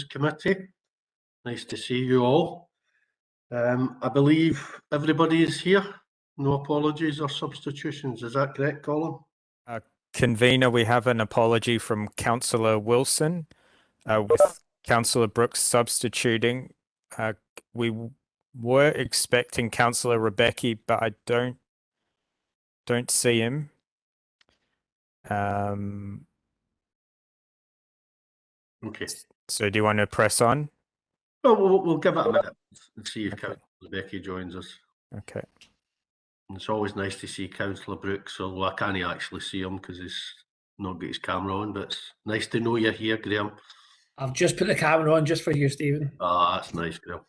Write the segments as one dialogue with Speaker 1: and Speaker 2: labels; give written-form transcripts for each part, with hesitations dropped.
Speaker 1: Committee. Nice to see you all. I believe everybody is here. No apologies or substitutions. Is that correct, Colin?
Speaker 2: Convener, we have an apology from Councillor Wilson, with Councillor Brooks substituting. We were expecting Councillor Rebecki, but I don't see him.
Speaker 1: Okay.
Speaker 2: So do you want to press on?
Speaker 1: Well, we'll give it a minute and see if Councillor Rebecki joins us.
Speaker 2: Okay.
Speaker 1: And it's always nice to see Councillor Brooks, although I can't actually see him because he's not got his camera on, but it's nice to know you're here, Graham.
Speaker 3: I've just put the camera on just for you, Stephen.
Speaker 1: Ah, that's nice, Graham.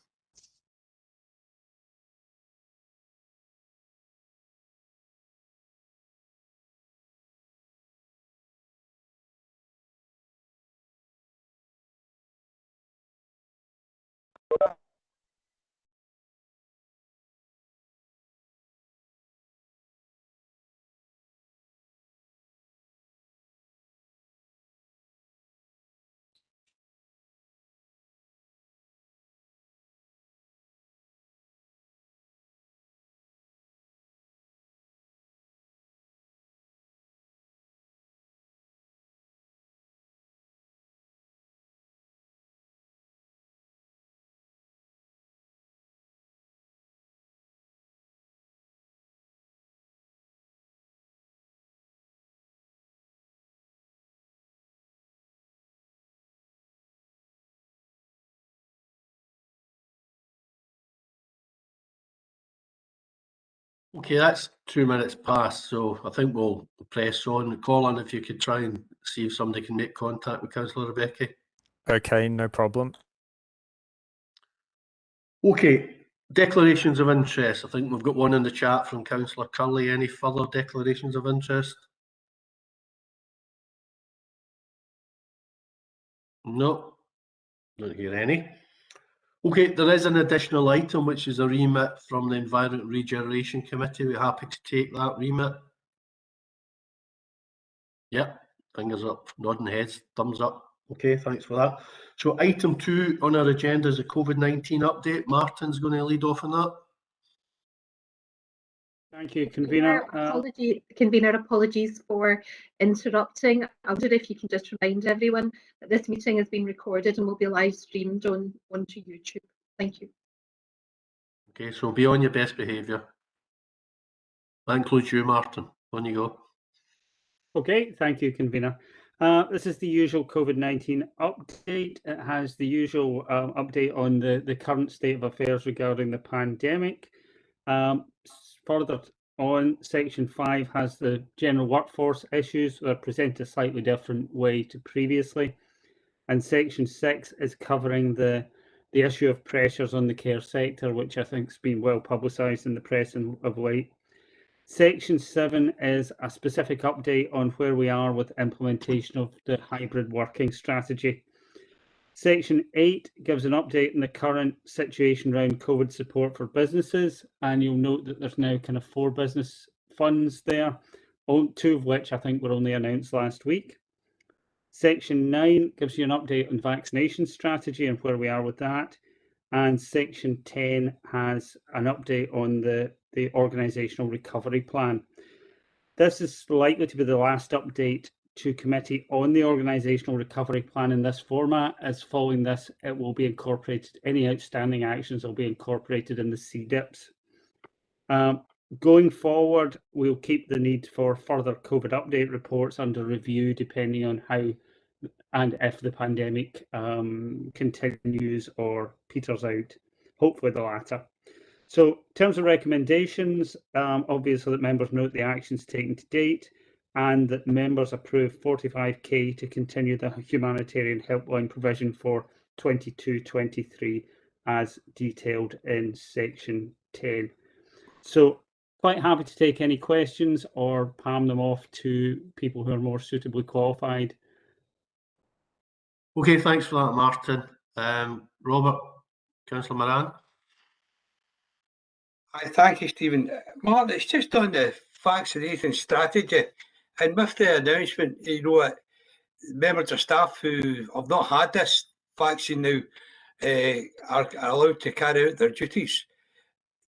Speaker 1: Okay, that's 2 minutes past, so I think we'll press on. Colin, if you could try and see if somebody can make contact with Councillor Rebecki.
Speaker 2: Okay, no problem.
Speaker 1: Okay, declarations of interest. I think we've got one in the chat from Councillor Curley. Any further declarations of interest? No, don't hear any. Okay, there is an additional item, which is a remit from the Environment Regeneration Committee. We're happy to take that remit. Yep, fingers up, nodding heads, thumbs up. Okay, thanks for that. So item 2 on our agenda is a COVID-19 update. Martin's going to lead off on that.
Speaker 4: Thank you, Convener.
Speaker 5: Convener, apologies for interrupting. I wondered if you can just remind everyone that this meeting has been recorded and will be live streamed onto YouTube. Thank you.
Speaker 1: Okay, so be on your best behaviour. That includes you, Martin. On you go.
Speaker 4: Okay, thank you, Convener. This is the usual COVID-19 update. It has the usual update on the current state of affairs regarding the pandemic. Further on, Section 5 has the general workforce issues that are presented a slightly different way to previously. And Section 6 is covering the issue of pressures on the care sector, which I think has been well publicised in the press of late. Section 7 is a specific update on where we are with implementation of the hybrid working strategy. Section 8 gives an update on the current situation around COVID support for businesses, and you'll note that there's now kind of 4 business funds there, 2 of which I think were only announced last week. Section 9 gives you an update on vaccination strategy and where we are with that. And Section 10 has an update on the organisational recovery plan. This is likely to be the last update to committee on the organisational recovery plan in this format, as following this it will be incorporated, any outstanding actions will be incorporated in the CDIPs. Going forward, we'll keep the need for further COVID update reports under review depending on how and if the pandemic continues or peters out, hopefully the latter. So in terms of recommendations, obviously that members note the actions taken to date and that members approve 45k to continue the humanitarian helpline provision for 22-23 as detailed in Section 10. So quite happy to take any questions or palm them off to people who are more suitably qualified.
Speaker 1: Okay, thanks for that, Martin. Robert, Councillor Moran.
Speaker 6: Hi, thank you, Stephen. Martin, it's just on the vaccination strategy, and with the announcement, you know, members of staff who have not had this vaccine now are allowed to carry out their duties.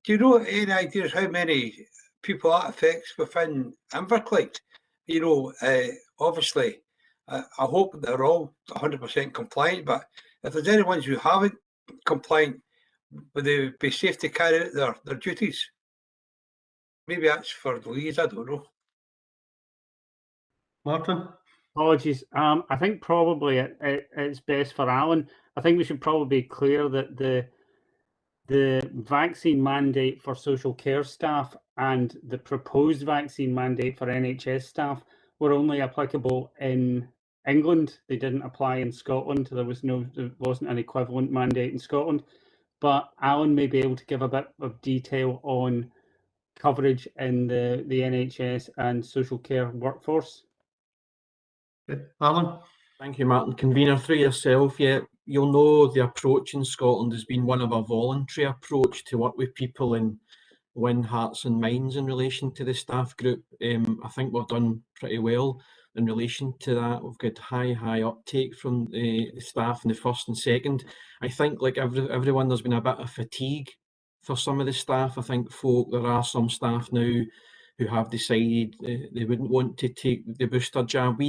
Speaker 6: Do you know any ideas how many people that affects within Inverclyde? You know, obviously, I hope they're all 100% compliant, but if there's any ones who haven't compliant, would they be safe to carry out their duties? Maybe that's for Louise, I don't know.
Speaker 1: Martin?
Speaker 4: Apologies. I think probably it's best for Alan. I think we should probably be clear that the vaccine mandate for social care staff and the proposed vaccine mandate for NHS staff were only applicable in England. They didn't apply in Scotland. There wasn't an equivalent mandate in Scotland. But Alan may be able to give a bit of detail on coverage in the NHS and social care workforce.
Speaker 1: Alan?
Speaker 7: Thank you, Martin. Convener, through yourself, yeah, you'll know the approach in Scotland has been one of a voluntary approach to work with people and win hearts and minds in relation to the staff group. I think we've done pretty well in relation to that. We've got high uptake from the staff in the first and second. I think, like everyone, there's been a bit of fatigue for some of the staff. I think there are some staff now who have decided they wouldn't want to take the booster jab.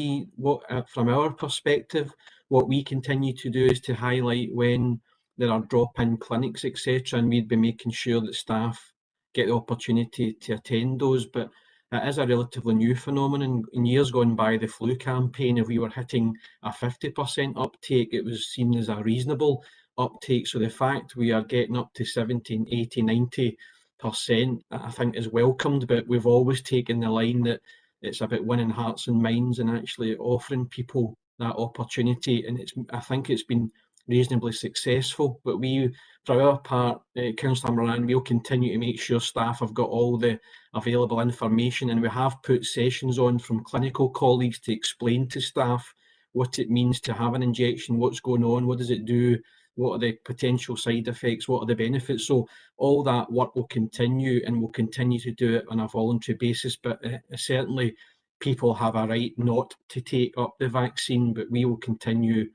Speaker 7: From our perspective, what we continue to do is to highlight when there are drop-in clinics, etc., and we'd be making sure that staff get the opportunity to attend those. But it is a relatively new phenomenon. In years gone by, the flu campaign, if we were hitting a 50% uptake, it was seen as a reasonable uptake. So the fact we are getting up to 70, 80, 90%, I think is welcomed, but we've always taken the line that it's about winning hearts and minds and actually offering people that opportunity. And I think it's been reasonably successful. But we, for our part, Councillor Moran, we'll continue to make sure staff have got all the available information, and we have put sessions on from clinical colleagues to explain to staff what it means to have an injection, what's going on, what does it do, what are the potential side effects, what are the benefits. So all that work will continue, and we'll continue to do it on a voluntary basis. But certainly people have a right not to take up the vaccine, but we will continue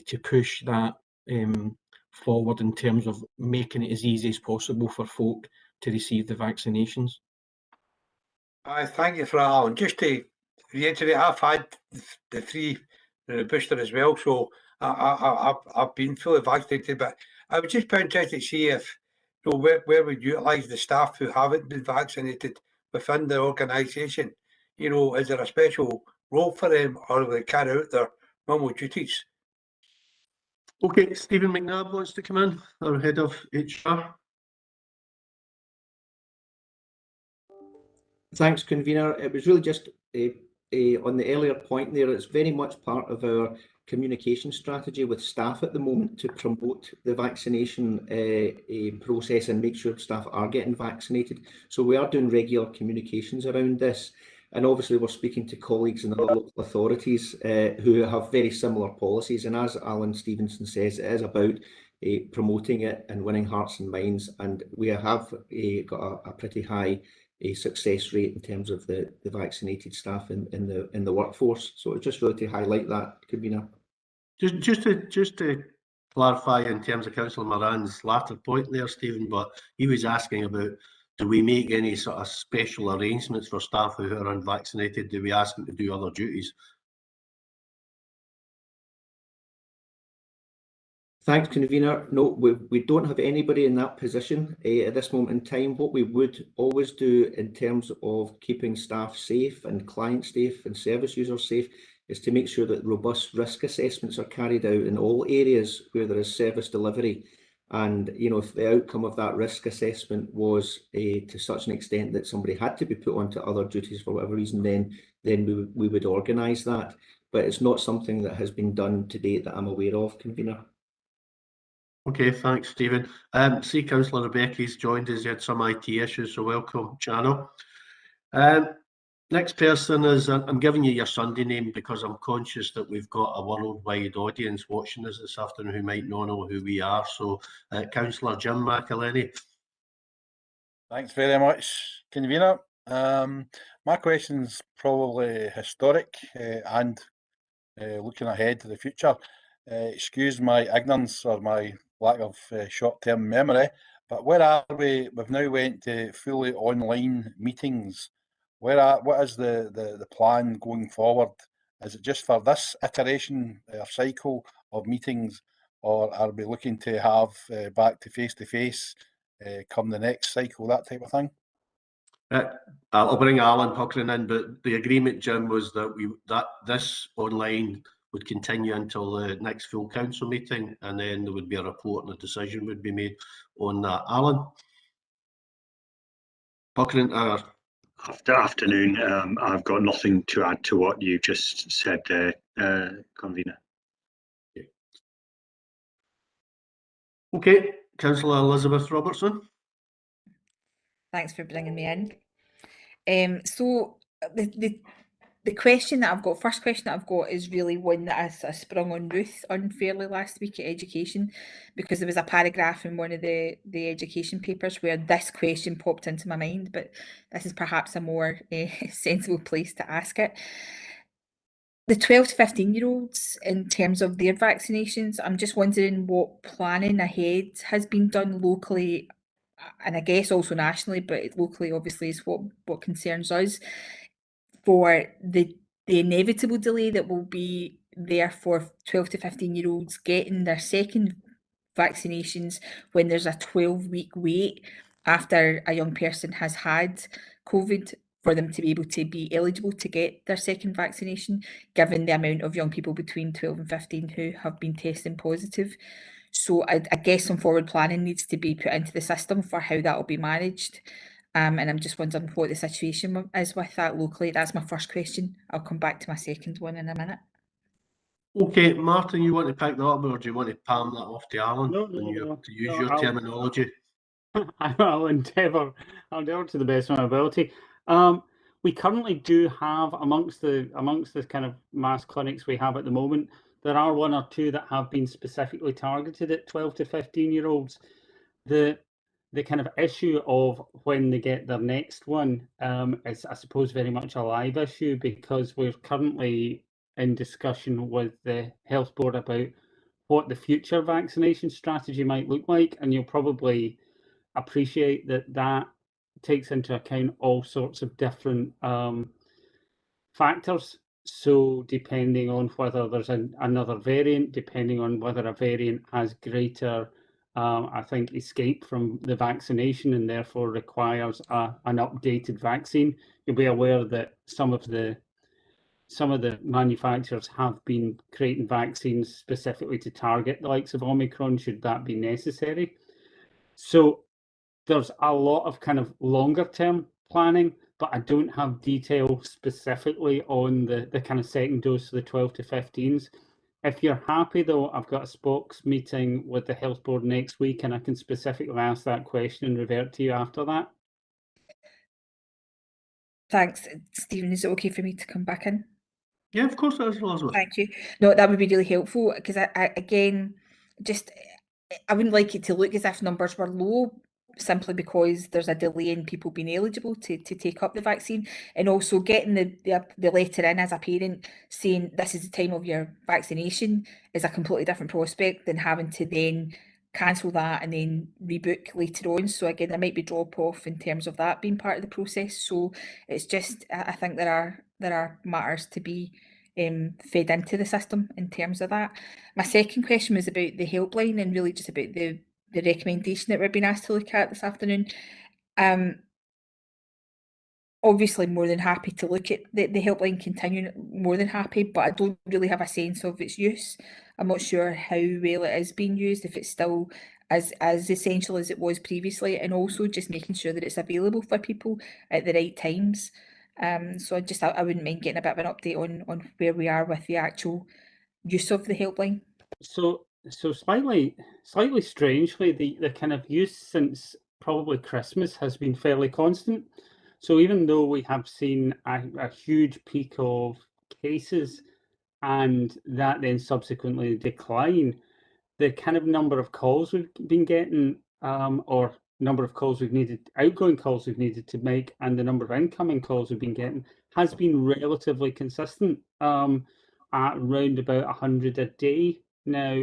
Speaker 7: to push that forward in terms of making it as easy as possible for folk to receive the vaccinations.
Speaker 6: I thank you for that, Alan. Just to reiterate, I've had the free booster as well, so I've been fully vaccinated. But I would just be interested to see if where we utilise the staff who haven't been vaccinated within the organisation. Is there a special role for them, or will they carry out their normal duties?
Speaker 1: Okay, Stephen McNabb wants to come in, our head of HR.
Speaker 8: Thanks, Convener. It was really just on the earlier point there, it's very much part of our communication strategy with staff at the moment to promote the vaccination process and make sure staff are getting vaccinated. So we are doing regular communications around this. And obviously we're speaking to colleagues in other local authorities who have very similar policies. And as Alan Stevenson says, it is about promoting it and winning hearts and minds. And we have got a pretty high success rate in terms of the vaccinated staff in the workforce. So it's just really to highlight that, Convener.
Speaker 1: Just to clarify in terms of Councillor Moran's latter point there, Stephen, but he was asking about, do we make any sort of special arrangements for staff who are unvaccinated? Do we ask them to do other duties?
Speaker 8: Thanks, Convener. No, we don't have anybody in that position at this moment in time. What we would always do in terms of keeping staff safe and clients safe and service users safe is to make sure that robust risk assessments are carried out in all areas where there is service delivery. And if the outcome of that risk assessment was to such an extent that somebody had to be put onto other duties for whatever reason, then we would organise that. But it's not something that has been done to date that I'm aware of, Convener.
Speaker 1: Okay, thanks, Stephen. See, Councillor Rebecca's joined us. He had some IT issues, so welcome, Chano. Next person is, I'm giving you your Sunday name because I'm conscious that we've got a worldwide audience watching us this afternoon who might not know who we are. So, Councillor Jim McElhenney.
Speaker 9: Thanks very much, Convener. My question's probably historic and looking ahead to the future. excuse my ignorance or my lack of short-term memory, but where are we? We've now went to fully online meetings. What is the plan going forward? Is it just for this iteration or cycle of meetings, or are we looking to have back to face come the next cycle, that type of thing?
Speaker 1: I'll bring Alan Puckering in, but the agreement, Jim, was that this online would continue until the next full council meeting, and then there would be a report and a decision would be made on that. Alan Puckering.
Speaker 10: Afternoon. I've got nothing to add to what you just said there, convener.
Speaker 1: Okay, Councillor Elizabeth Robertson.
Speaker 11: Thanks for bringing me in. So the question that I've got, first question that I've got, is really one that I sprung on Ruth unfairly last week at education, because there was a paragraph in one of the education papers where this question popped into my mind, but this is perhaps a more sensible place to ask it. The 12 to 15-year-olds, in terms of their vaccinations, I'm just wondering what planning ahead has been done locally, and I guess also nationally, but locally obviously is what concerns us, for the inevitable delay that will be there for 12 to 15-year-olds getting their second vaccinations when there's a 12-week wait after a young person has had COVID for them to be able to be eligible to get their second vaccination, given the amount of young people between 12 and 15 who have been testing positive. So I guess some forward planning needs to be put into the system for how that will be managed. And I'm just wondering what the situation is with that locally. That's my first question. I'll come back to my second one in a minute.
Speaker 1: Okay, Martin, you want to pick that up, or do you want to palm that off to Alan?
Speaker 4: No,
Speaker 1: to use your terminology.
Speaker 4: I'll endeavour to the best of my ability. We currently do have amongst the kind of mass clinics we have at the moment, there are one or two that have been specifically targeted at 12 to 15-year-olds. The kind of issue of when they get their next one is, I suppose, very much a live issue, because we're currently in discussion with the Health Board about what the future vaccination strategy might look like, and you'll probably appreciate that takes into account all sorts of different factors. So depending on whether there's another variant, depending on whether a variant has greater I think escape from the vaccination and therefore requires an updated vaccine. You'll be aware that some of the manufacturers have been creating vaccines specifically to target the likes of Omicron, should that be necessary. So there's a lot of kind of longer term planning, but I don't have detail specifically on the kind of second dose for the 12 to 15s. If you're happy, though, I've got a spokes meeting with the Health Board next week, and I can specifically ask that question and revert to you after that.
Speaker 11: Thanks, Stephen. Is it okay for me to come back in?
Speaker 1: Yeah, of course it is, Elizabeth.
Speaker 11: Thank you. No, that would be really helpful, because I wouldn't like it to look as if numbers were low, simply because there's a delay in people being eligible to take up the vaccine, and also getting the letter in as a parent saying this is the time of your vaccination is a completely different prospect than having to then cancel that and then rebook later on. So again, there might be drop off in terms of that being part of the process. So it's just, I think there are matters to be fed into the system in terms of that. My second question was about the helpline, and really just about the recommendation that we're being asked to look at this afternoon. Obviously more than happy to look at the helpline continuing, more than happy, but I don't really have a sense of its use. I'm not sure how well it is being used, if it's still as essential as it was previously, and also just making sure that it's available for people at the right times. So I wouldn't mind getting a bit of an update on where we are with the actual use of the helpline.
Speaker 4: So slightly strangely, the kind of use since probably Christmas has been fairly constant. So even though we have seen a huge peak of cases and that then subsequently decline, the kind of number of calls we've been getting, or number of calls outgoing calls we've needed to make, and the number of incoming calls we've been getting has been relatively consistent, at around about 100 a day. Now,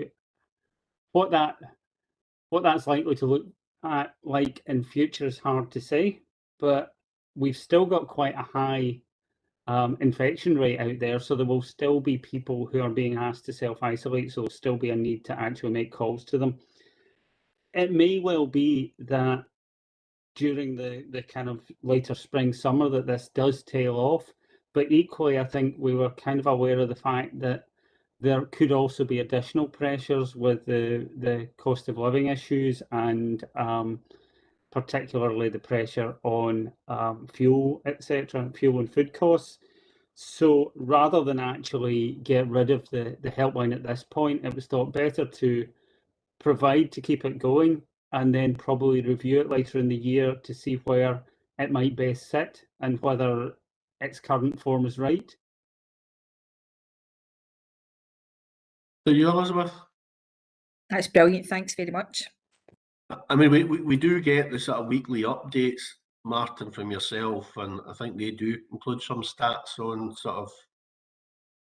Speaker 4: what that's likely to look at like in future is hard to say, but we've still got quite a high infection rate out there, so there will still be people who are being asked to self-isolate, so there'll still be a need to actually make calls to them. It may well be that during the kind of later spring, summer, that this does tail off, but equally I think we were kind of aware of the fact that there could also be additional pressures with the cost of living issues and particularly the pressure on fuel, etc., fuel and food costs. So rather than actually get rid of the helpline at this point, it was thought better to provide to keep it going and then probably review it later in the year to see where it might best sit and whether its current form is right.
Speaker 1: So you, Elizabeth?
Speaker 11: That's brilliant. Thanks very much.
Speaker 1: I mean, we do get the sort of weekly updates, Martin, from yourself, and I think they do include some stats on sort of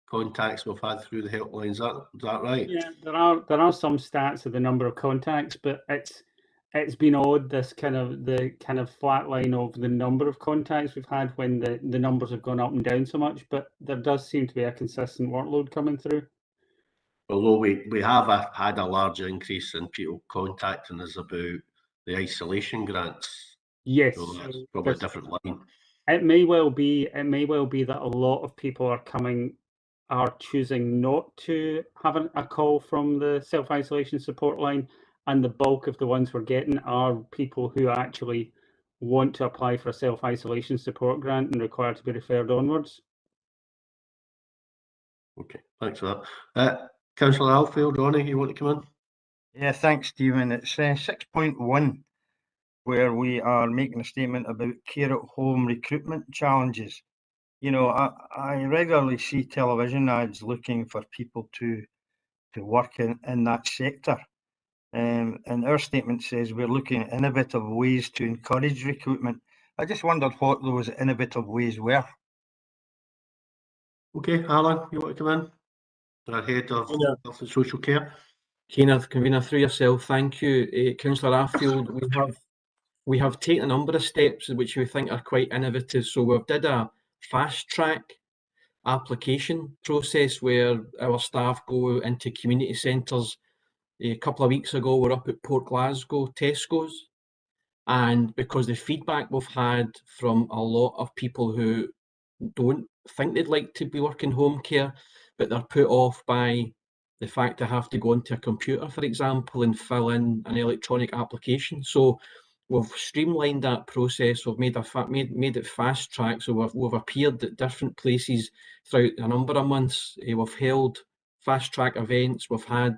Speaker 1: contacts we've had through the helpline. Is that right?
Speaker 4: Yeah, there are some stats of the number of contacts, but it's been odd, this kind of flat line of the number of contacts we've had when the numbers have gone up and down so much, but there does seem to be a consistent workload coming through.
Speaker 1: Although we have had a large increase in people contacting us about the isolation grants.
Speaker 4: Yes,
Speaker 1: So that's probably a different line.
Speaker 4: It may well be that a lot of people are choosing not to have a call from the self-isolation support line, and the bulk of the ones we're getting are people who actually want to apply for a self-isolation support grant and require to be referred onwards.
Speaker 1: Okay, thanks for that. Councillor Alfield, Ronnie, you want to come in?
Speaker 12: Yeah, thanks, Stephen. It's 6.1, where we are making a statement about care at home recruitment challenges. You know, I regularly see television ads looking for people to work in that sector. And our statement says we're looking at innovative ways to encourage recruitment. I just wondered what those innovative ways were.
Speaker 1: Okay, Alan, you want to come in? Our head of health and social care.
Speaker 7: Convener, through yourself, thank you. Councillor Arfield, we have taken a number of steps which we think are quite innovative. So we've did a fast track application process where our staff go into community centres. A couple of weeks ago, we're up at Port Glasgow, Tesco's, and because the feedback we've had from a lot of people who don't think they'd like to be working home care, but they're put off by the fact they have to go onto a computer, for example, and fill in an electronic application. So we've streamlined that process. We've made it fast track. So we've appeared at different places throughout a number of months. We've held fast track events. We've had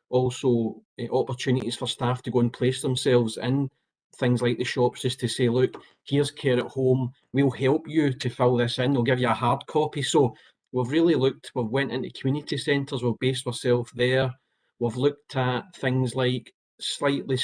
Speaker 7: also opportunities for staff to go and place themselves in things like the shops, just to say, look, here's care at home, we'll help you to fill this in, we'll give you a hard copy. So we've really looked, we've went into community centres, we've based ourselves there, we've looked at things like slightly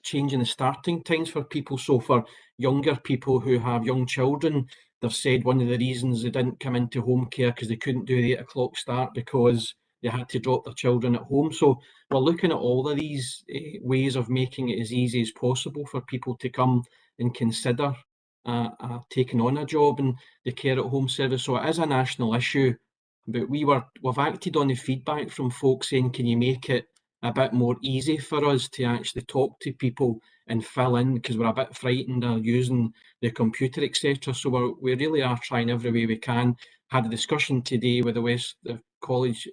Speaker 7: changing the starting times for people. So for younger people who have young children, they've said one of the reasons they didn't come into home care because they couldn't do the 8 o'clock start because they had to drop their children at home. So we're looking at all of these ways of making it as easy as possible for people to come and consider taking on a job in the care at home service. So it is a national issue, but we've acted on the feedback from folks saying, can you make it a bit more easy for us to actually talk to people and fill in, because we're a bit frightened of using the computer, etc. So we really are trying every way we can. Had a discussion today with the West College,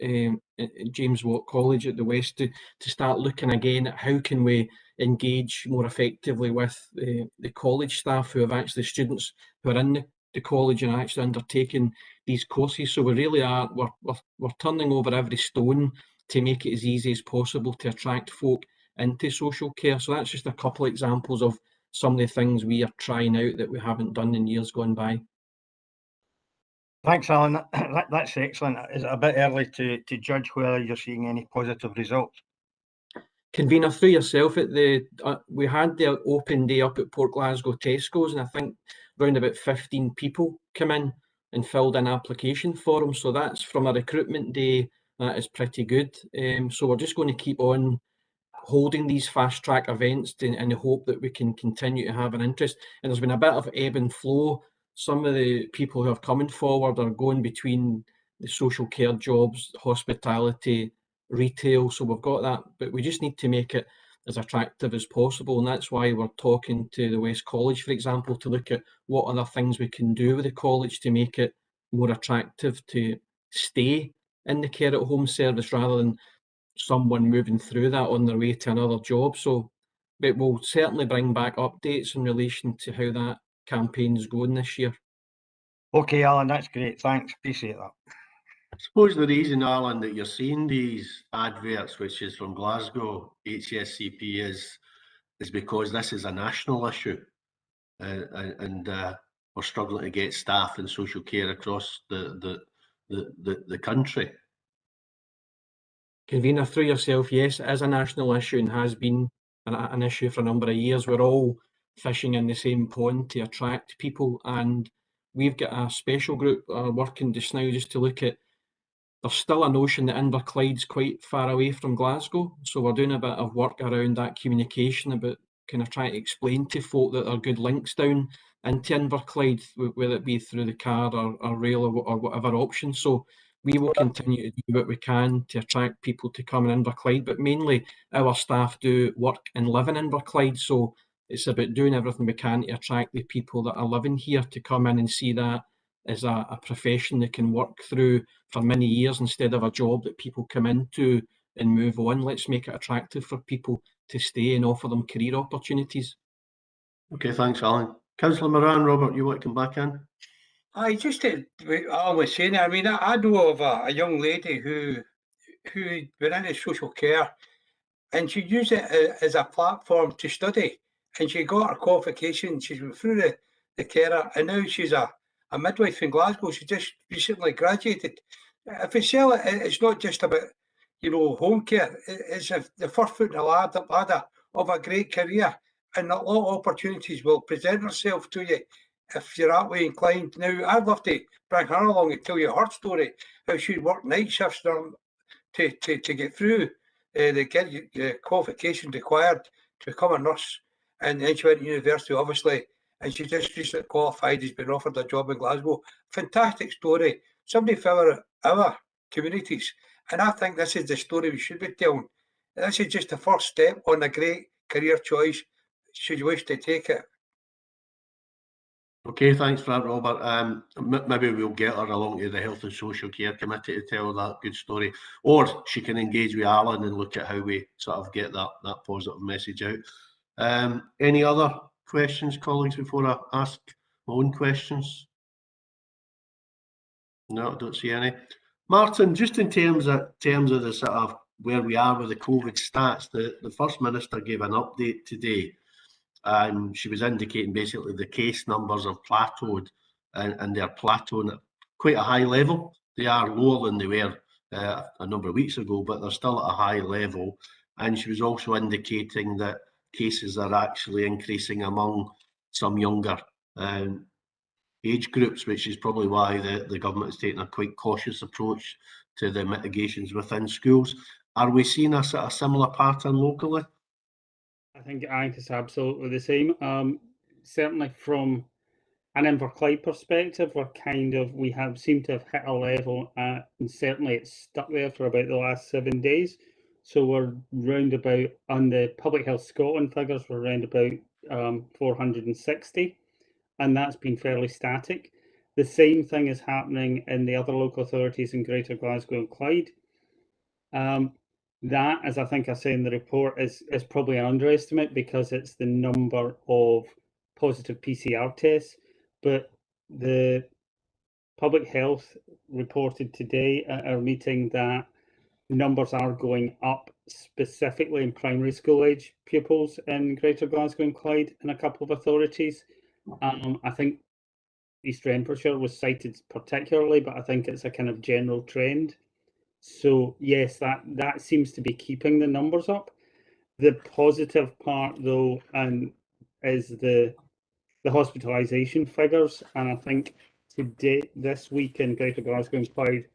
Speaker 7: James Watt College at the West, to start looking again at how can we engage more effectively with the college staff who have actually students who are in the college and actually undertaking these courses. So we really are, we're turning over every stone to make it as easy as possible to attract folk into social care. So that's just a couple of examples of some of the things we are trying out that we haven't done in years gone by.
Speaker 12: Thanks, Alan. That's excellent. Is it a bit early to judge whether you're seeing any positive results?
Speaker 7: Convener, through yourself, at we had the open day up at Port Glasgow Tesco's, and I think around about 15 people come in and filled in application forms. So that's from a recruitment day that is pretty good. So we're just going to keep on holding these fast track events in the hope that we can continue to have an interest. And there's been a bit of ebb and flow. Some of the people who are coming forward are going between the social care jobs, hospitality, retail. So we've got that, but we just need to make it as attractive as possible. And that's why we're talking to the West College, for example, to look at what other things we can do with the college to make it more attractive to stay in the care at home service rather than someone moving through that on their way to another job. So it will certainly bring back updates in relation to how that campaign is going this year.
Speaker 12: Okay, Alan, that's great. Thanks. Appreciate that.
Speaker 1: I suppose the reason, Alan, that you're seeing these adverts, which is from Glasgow HSCP, is because this is a national issue, and we're struggling to get staff in social care across the country.
Speaker 7: Convener, through yourself, yes, it is a national issue and has been an issue for a number of years. We're all fishing in the same pond to attract people, and we've got a special group working just now just to look at. There's still a notion that Inverclyde's quite far away from Glasgow, so we're doing a bit of work around that communication about kind of trying to explain to folk that there are good links down into Inverclyde, whether it be through the car or rail or whatever option. So we will continue to do what we can to attract people to come in Inverclyde, but mainly our staff do work and live in Inverclyde, so it's about doing everything we can to attract the people that are living here to come in and see that as a profession they can work through for many years instead of a job that people come into and move on. Let's make it attractive for people to stay and offer them career opportunities.
Speaker 1: Okay, thanks, Alan. Councillor Moran, Robert, you want to come back in?
Speaker 6: I just did. I was saying, I mean, I know of a young lady who went into social care, and she used it as a platform to study, and she got her qualification. She's went through the carer, and now she's a midwife in Glasgow. She just recently graduated. If we sell it, it's not just about, you know, home care. It's the first foot in the ladder of a great career, and a lot of opportunities will present themselves to you if you're that way inclined. Now, I'd love to bring her along and tell you her story, how she'd work night shifts to get through the qualification required to become a nurse. And then she went to university, obviously, and she just recently qualified, has been offered a job in Glasgow. Fantastic story. Somebody for our communities. And I think this is the story we should be telling. This is just the first step on a great career choice, should you wish to take it.
Speaker 1: Okay, thanks for that, Robert. Maybe we'll get her along to the Health and Social Care Committee to tell that good story, or she can engage with Alan and look at how we sort of get that positive message out. Any other questions, colleagues, before I ask my own questions? No, I don't see any. Martin, just in terms of the sort of where we are with the COVID stats, the First Minister gave an update today. And she was indicating basically the case numbers have plateaued, and they're plateauing at quite a high level. They are lower than they were a number of weeks ago, but they're still at a high level. And she was also indicating that cases are actually increasing among some younger age groups, which is probably why the government is taking a quite cautious approach to the mitigations within schools. Are we seeing a sort of similar pattern locally?
Speaker 4: I think it's absolutely the same. Certainly from an Inverclyde perspective, we seem to have hit a level, and certainly it's stuck there for about the last 7 days. So we're round about, on the Public Health Scotland figures, we're around about 460, and that's been fairly static. The same thing is happening in the other local authorities in Greater Glasgow and Clyde. That, as I think I say in the report, is probably an underestimate because it's the number of positive PCR tests. But the Public Health reported today at our meeting that numbers are going up, specifically in primary school age pupils in Greater Glasgow and Clyde in a couple of authorities. I think East Renfrewshire was cited particularly, but I think it's a kind of general trend. So yes, that seems to be keeping the numbers up. The positive part, though, is the hospitalisation figures, and I think this week in Greater Glasgow and Clyde,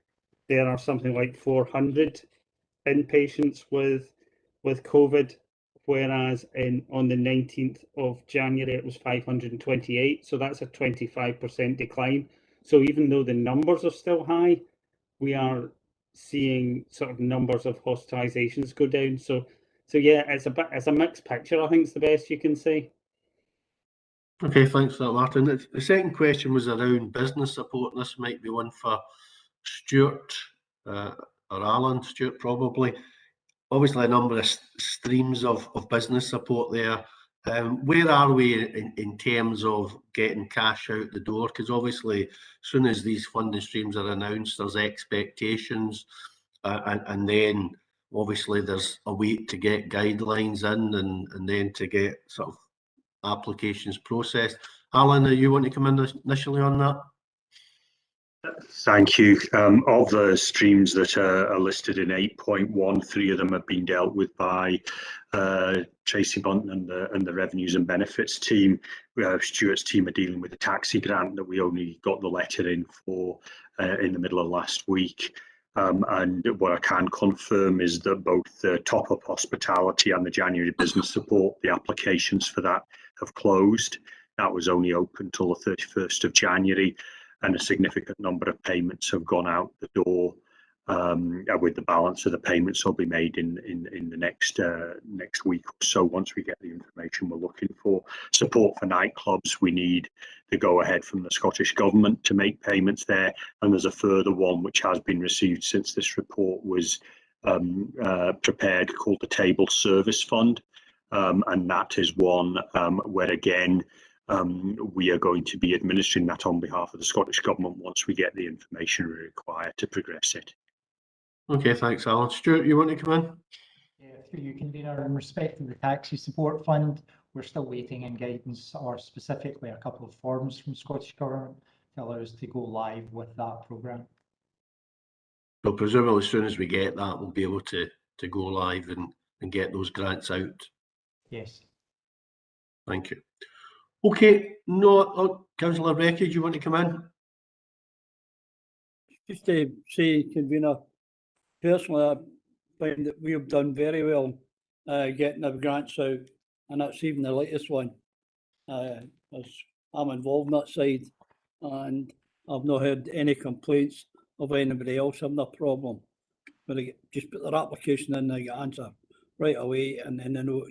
Speaker 4: there are something like 400 inpatients with COVID, whereas on the 19th of January it was 528. So that's a 25% decline. So even though the numbers are still high, we are seeing sort of numbers of hospitalizations go down. So yeah, it's a mixed picture, I think is the best you can say.
Speaker 1: Okay, thanks for that, Martin. The second question was around business support. This might be one for Stuart or Alan. Stuart, probably. Obviously, a number of streams of business support there. Where are we in terms of getting cash out the door? Because obviously, as soon as these funding streams are announced, there's expectations, and then obviously there's a wait to get guidelines in, and then to get sort of applications processed. Alan, do you want to come in initially on that?
Speaker 10: Thank you. Of the streams that are listed in 8.1, 3 of them have been dealt with by Tracy Bunton and the Revenues and Benefits team. Stuart's team are dealing with the taxi grant that we only got the letter in for in the middle of last week. And what I can confirm is that both the top-up hospitality and the January business support, the applications for that have closed. That was only open till the 31st of January. And a significant number of payments have gone out the door, with the balance of the payments will be made in the next week or so. Once we get the information we're looking for. Support for nightclubs, we need the go-ahead from the Scottish Government to make payments there, and there's a further one which has been received since this report was prepared, called the Table Service Fund, and that is one where again we are going to be administering that on behalf of the Scottish Government once we get the information we require to progress it.
Speaker 1: Okay, thanks, Alan. Stuart, you want to come in?
Speaker 13: Yeah, through you, convener. In respect of the taxi support fund, we're still waiting in guidance, or specifically a couple of forms from Scottish Government to allow us to go live with that programme.
Speaker 1: So presumably as soon as we get that, we'll be able to go live and get those grants out.
Speaker 13: Yes.
Speaker 1: Thank you. Okay, no, Councillor Becky, do you want to come in?
Speaker 14: Just to say, convener, personally, I find that we have done very well getting the grants out, and that's even the latest one. As I'm involved in that side, and I've not heard any complaints of anybody else having a problem. But they just put their application in, they get answer right away, and then they know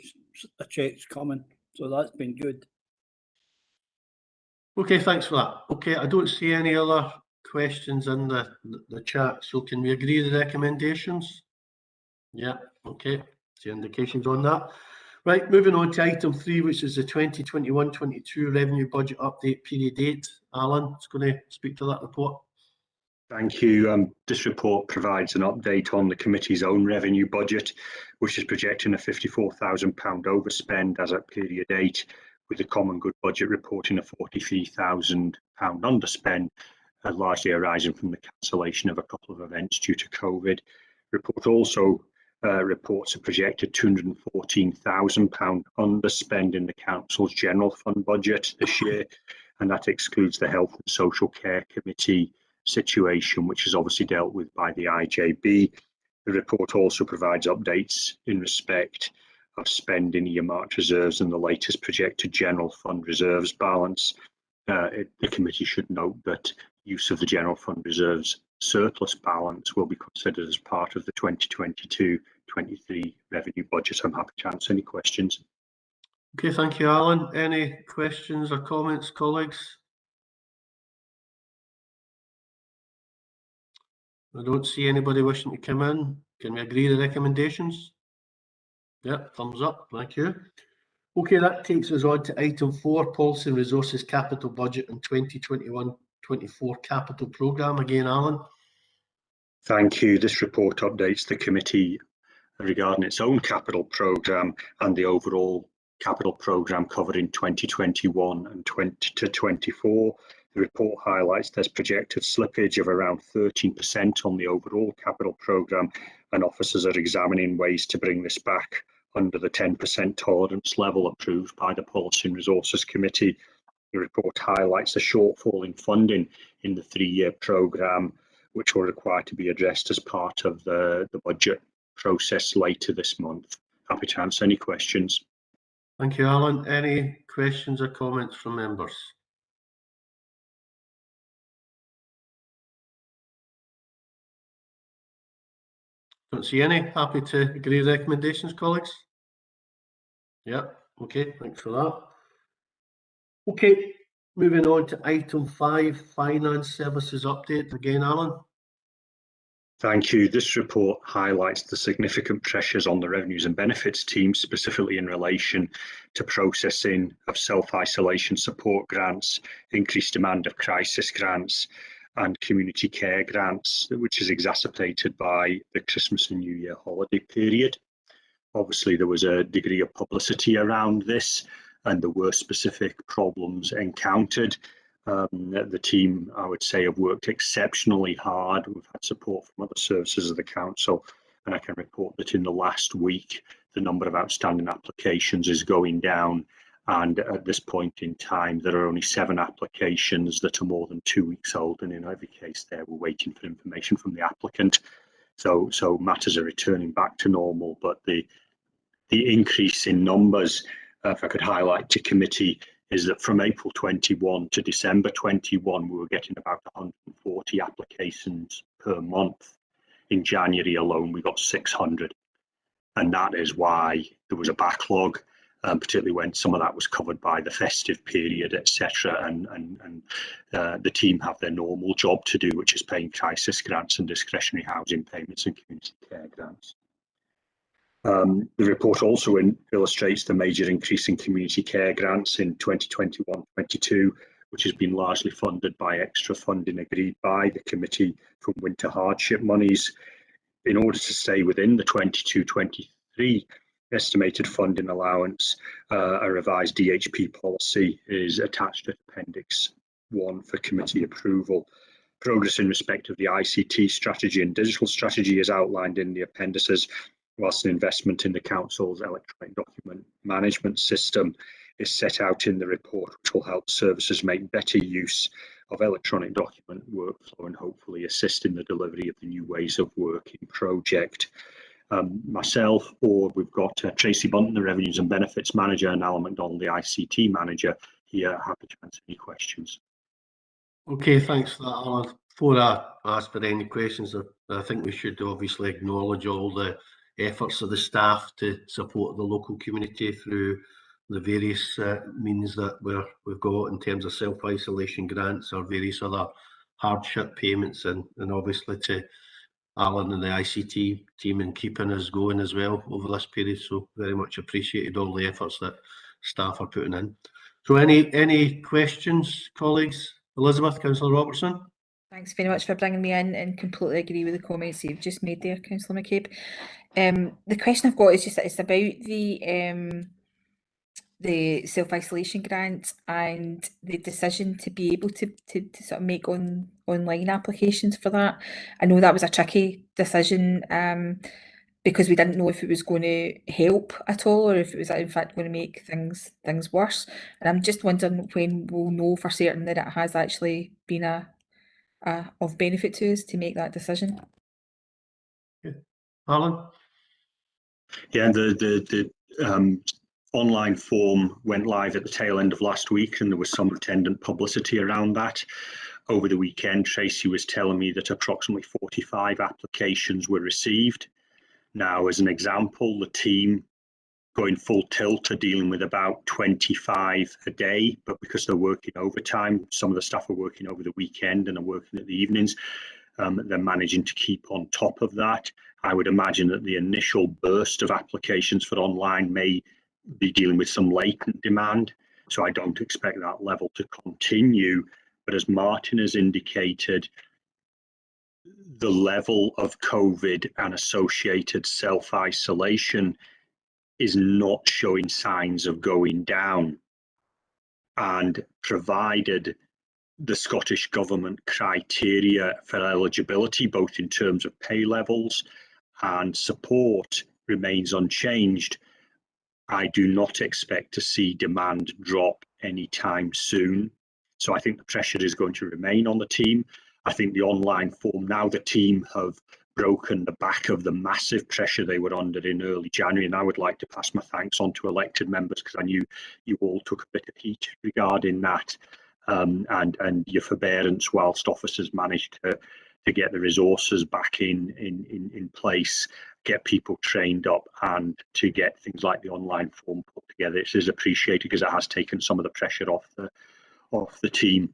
Speaker 14: a check's coming. So that's been good.
Speaker 1: Okay, thanks for that. Okay, I don't see any other questions in the chat, so can we agree the recommendations? Yeah, okay, see indications on that. Right, moving on to item 3, which is the 2021-22 revenue budget update period 8. Alan is going to speak to that report.
Speaker 10: Thank you. This report provides an update on the committee's own revenue budget, which is projecting a £54,000 overspend as at period 8, with the Common Good budget reporting a £43,000 underspend, largely arising from the cancellation of a couple of events due to COVID. Report also reports a projected £214,000 underspend in the Council's General Fund budget this year, and that excludes the Health and Social Care Committee situation, which is obviously dealt with by the IJB. The report also provides updates in respect of spending earmarked reserves and the latest projected general fund reserves balance. The committee should note that use of the general fund reserves surplus balance will be considered as part of the 2022-23 revenue budget. I'm happy to answer any questions.
Speaker 1: Okay, thank you, Alan. Any questions or comments, colleagues? I don't see anybody wishing to come in. Can we agree the recommendations? Yeah, thumbs up, thank you. Okay, that takes us on to item 4, Policy and Resources Capital Budget and 2021-24 Capital Programme. Again, Alan.
Speaker 10: Thank you. This report updates the committee regarding its own capital programme and the overall capital programme covered in 2021 and 2024. The report highlights there's projected slippage of around 13% on the overall capital programme, and officers are examining ways to bring this back under the 10% tolerance level approved by the Policy and Resources Committee. The report highlights the shortfall in funding in the 3-year programme, which will require to be addressed as part of the budget process later this month. Happy to answer any questions.
Speaker 1: Thank you, Alan. Any questions or comments from members? Don't see any. Happy to agree recommendations, colleagues? Yep. Okay, thanks for that. Okay, moving on to item 5, finance services update. Again, Alan.
Speaker 10: Thank you. This report highlights the significant pressures on the revenues and benefits team, specifically in relation to processing of self-isolation support grants, increased demand of crisis grants, and community care grants, which is exacerbated by the Christmas and New Year holiday period. Obviously, there was a degree of publicity around this, and there were specific problems encountered. The team, I would say, have worked exceptionally hard. We've had support from other services of the council, and I can report that in the last week, the number of outstanding applications is going down. And at this point in time, there are only 7 applications that are more than 2 weeks old. And in every case there, we're waiting for information from the applicant. So matters are returning back to normal, but the increase in numbers, if I could highlight to committee, is that from April 21 to December 21, we were getting about 140 applications per month. In January alone, we got 600. And that is why there was a backlog, particularly when some of that was covered by the festive period, etc. And the team have their normal job to do, which is paying crisis grants and discretionary housing payments and community care grants. The report also illustrates the major increase in community care grants in 2021-22, which has been largely funded by extra funding agreed by the committee from winter hardship monies. In order to stay within the 22-23 estimated funding allowance, a revised DHP policy is attached to Appendix 1 for committee approval. Progress in respect of the ICT strategy and digital strategy is outlined in the appendices, whilst an investment in the council's electronic document management system is set out in the report, which will help services make better use of electronic document workflow and hopefully assist in the delivery of the new ways of working project. Myself, or we've got Tracy Bunton, the Revenues and Benefits Manager, and Alan MacDonald, the ICT Manager, here, happy to answer any questions.
Speaker 1: Okay, thanks for that, Alan. Before I ask for any questions, I think we should obviously acknowledge all the efforts of the staff to support the local community through the various means that we've got in terms of self-isolation grants or various other hardship payments, and obviously to Alan and the ICT team in keeping us going as well over this period. So very much appreciated all the efforts that staff are putting in. So any questions, colleagues? Elizabeth, Councillor Robertson.
Speaker 11: Thanks very much for bringing me in, and completely agree with the comments you've just made there, Councillor McCabe. The question I've got is just it's about the self-isolation grant and the decision to be able to sort of make online applications for that. I know that was a tricky decision because we didn't know if it was going to help at all or if it was in fact going to make things worse. And I'm just wondering when we'll know for certain that it has actually been of benefit to us to make that decision.
Speaker 1: Alan?
Speaker 10: Yeah, the online form went live at the tail end of last week, and there was some attendant publicity around that. Over the weekend, Tracy was telling me that approximately 45 applications were received. Now, as an example, the team going full tilt are dealing with about 25 a day, but because they're working overtime, some of the staff are working over the weekend and are working at the evenings, they're managing to keep on top of that. I would imagine that the initial burst of applications for online may be dealing with some latent demand, so I don't expect that level to continue. But as Martin has indicated, the level of COVID and associated self-isolation is not showing signs of going down. And provided the Scottish Government criteria for eligibility, both in terms of pay levels and support, remains unchanged, I do not expect to see demand drop anytime soon. So I think the pressure is going to remain on the team. I think the online form, now the team have broken the back of the massive pressure they were under in early January, and I would like to pass my thanks on to elected members, because I knew you all took a bit of heat regarding that, and your forbearance whilst officers managed to get the resources back in place, get people trained up, and to get things like the online form put together. It is appreciated because it has taken some of the pressure off the team.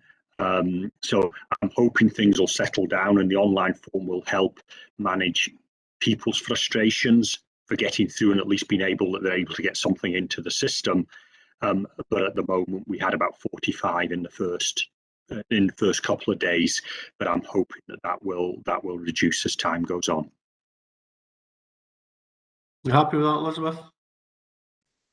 Speaker 10: So I'm hoping things will settle down and the online form will help manage people's frustrations for getting through and at least being able that they're able to get something into the system. But at the moment we had about 45 in the first couple of days, but I'm hoping that will reduce as time goes on.
Speaker 1: You happy with that, Elizabeth?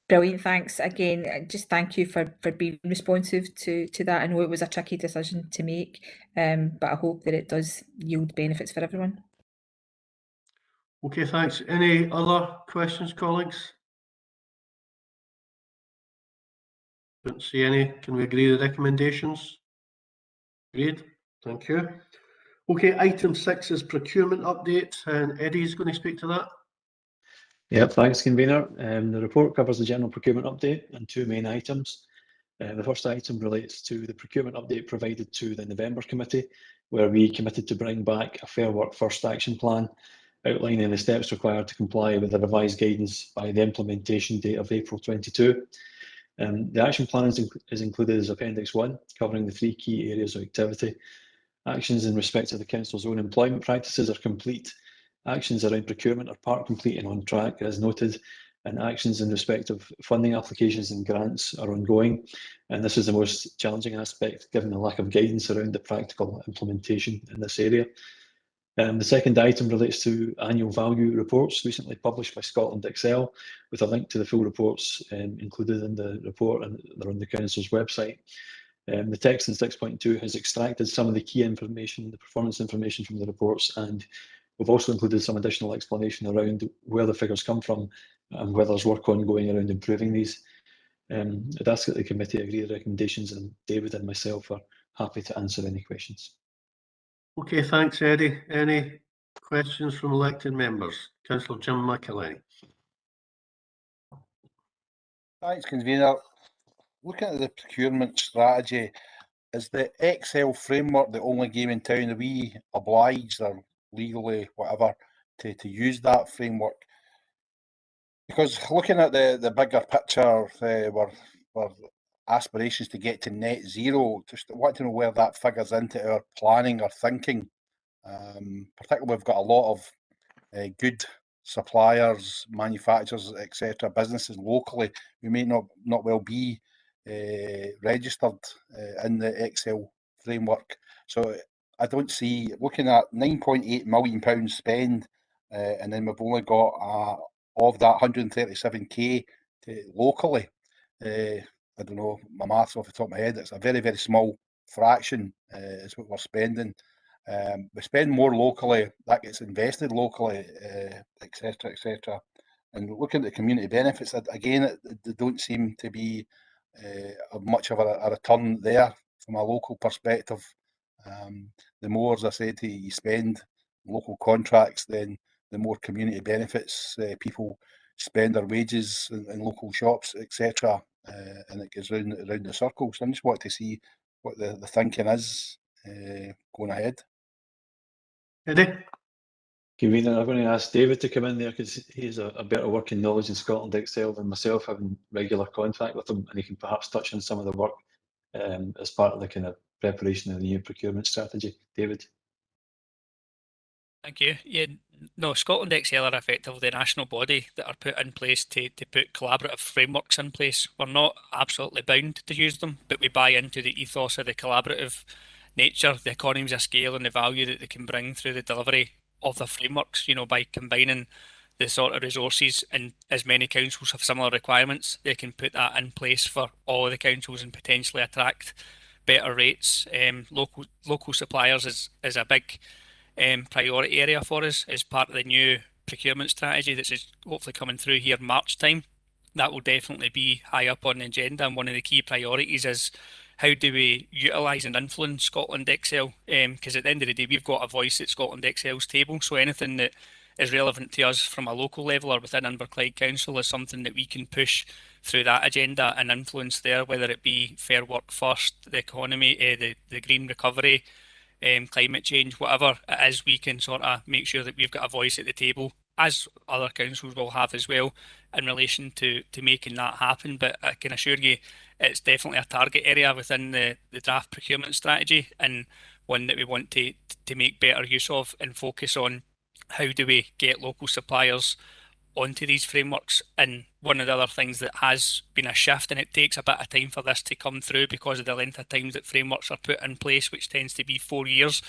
Speaker 11: Brilliant, thanks. Again, just thank you for being responsive to that. I know it was a tricky decision to make, but I hope that it does yield benefits for everyone.
Speaker 1: Okay, thanks. Any other questions, colleagues? Don't see any. Can we agree the recommendations? Agreed. Thank you. Okay, item 6 is procurement update, and Eddie's going to speak to that.
Speaker 15: Yep, thanks, convener. The report covers the general procurement update and 2 main items. The first item relates to the procurement update provided to the November committee, where we committed to bring back a Fair Work First action plan outlining the steps required to comply with the revised guidance by the implementation date of April 22. The action plan is included as Appendix 1, covering the 3 key areas of activity. Actions in respect of the Council's own employment practices are complete. Actions around procurement are part complete and on track, as noted, and actions in respect of funding applications and grants are ongoing. And this is the most challenging aspect, given the lack of guidance around the practical implementation in this area. The second item relates to annual value reports recently published by Scotland Excel, with a link to the full reports included in the report, and they're on the Council's website. The text in 6.2 has extracted some of the key information, the performance information from the reports, and we've also included some additional explanation around where the figures come from and whether there's work ongoing around improving these. I'd ask that the committee agree the recommendations, and David and myself are happy to answer any questions.
Speaker 1: Okay, thanks, Eddie. Any questions from elected members? Councillor Jim McElhenney.
Speaker 9: Thanks, convener. Looking at the procurement strategy, is the Excel framework the only game in town? Are we obliged or legally whatever to use that framework? Because looking at the bigger picture, we're aspirations to get to net zero. Just want to know where that figures into our planning or thinking. Particularly, we've got a lot of good suppliers, manufacturers, etc., businesses locally who may not well be registered in the Excel framework. So I don't see, looking at £9.8 million spend, and then we've only got of that 137k locally. I don't know my maths off the top of my head. It's a very, very small fraction is what we're spending. We spend more locally, that gets invested locally, etc., etc. And looking at the community benefits, again, they don't seem to be much of a return there from a local perspective. The more, as I said, you spend local contracts, then the more community benefits people spend their wages in local shops, etc. And it goes round the circle. So I just want to see what the thinking is going ahead.
Speaker 1: Eddie?
Speaker 15: Convener, I'm going to ask David to come in there because he has a better working knowledge in Scotland Excel than myself, having regular contact with him, and he can perhaps touch on some of the work as part of the kind of preparation of the new procurement strategy. David?
Speaker 16: Thank you. Yeah, no, Scotland Excel are effectively the national body that are put in place to put collaborative frameworks in place. We're not absolutely bound to use them, but we buy into the ethos of the collaborative nature, the economies of scale, and the value that they can bring through the delivery of the frameworks, you know, by combining the sort of resources, and as many councils have similar requirements, they can put that in place for all of the councils and potentially attract better rates. Local suppliers is a big priority area for us as part of the new procurement strategy that's hopefully coming through here March time. That will definitely be high up on the agenda, and one of the key priorities is how do we utilise and influence Scotland Excel? Because at the end of the day, we've got a voice at Scotland Excel's table, so anything that is relevant to us from a local level or within Inverclyde Council is something that we can push through that agenda and influence there, whether it be Fair Work First, the economy, the green recovery, climate change, whatever it is, we can sort of make sure that we've got a voice at the table, as other councils will have as well, in relation to making that happen. But I can assure you, it's definitely a target area within the draft procurement strategy, and one that we want to make better use of and focus on how do we get local suppliers onto these frameworks. And one of the other things that has been a shift, and it takes a bit of time for this to come through because of the length of time that frameworks are put in place, which tends to be 4 years,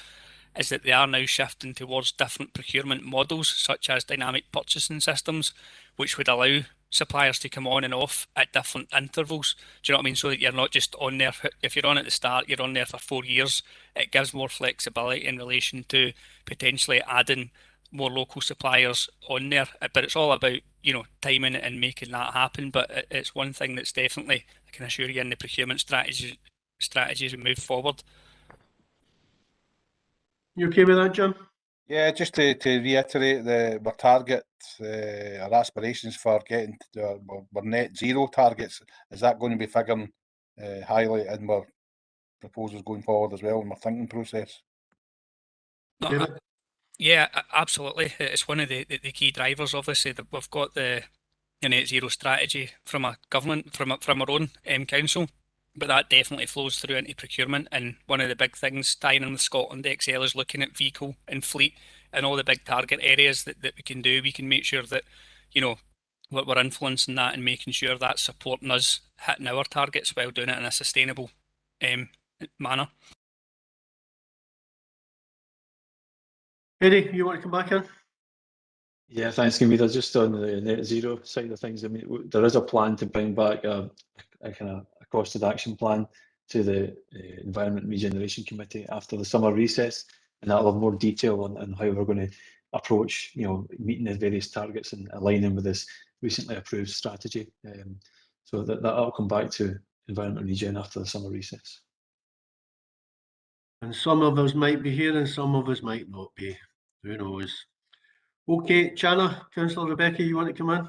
Speaker 16: is that they are now shifting towards different procurement models, such as dynamic purchasing systems, which would allow suppliers to come on and off at different intervals. Do you know what I mean? So that you're not just on there, if you're on at the start, you're on there for 4 years. It gives more flexibility in relation to potentially adding more local suppliers on there. But it's all about, you know, timing it and making that happen. But it's one thing that's definitely, I can assure you, in the procurement strategy as we move forward.
Speaker 1: You okay with that, Jim?
Speaker 9: Yeah, just to reiterate, our target, our aspirations for getting to our net zero targets, is that going to be figuring highly in our proposals going forward as well in our thinking process?
Speaker 16: Yeah, absolutely. It's one of the key drivers, obviously, that we've got the net zero strategy from a government, from our own council, but that definitely flows through into procurement. And one of the big things tying in with Scotland Excel is looking at vehicle and fleet and all the big target areas that we can do. We can make sure that, you know, we're influencing that and making sure that's supporting us hitting our targets while doing it in a sustainable manner.
Speaker 1: Eddie, you want to come back in?
Speaker 15: Yeah, thanks, Gamita. Just on the net zero side of things, I mean, there is a plan to bring back a kind of a costed action plan to the Environment and Regeneration Committee after the summer recess, and that'll have more detail on how we're going to approach, you know, meeting the various targets and aligning with this recently approved strategy. So that'll come back to Environment and Regen after the summer recess.
Speaker 1: And some of us might be here and some of us might not be. Who knows? Okay, Chana, Councillor Rebecca, you want to come in?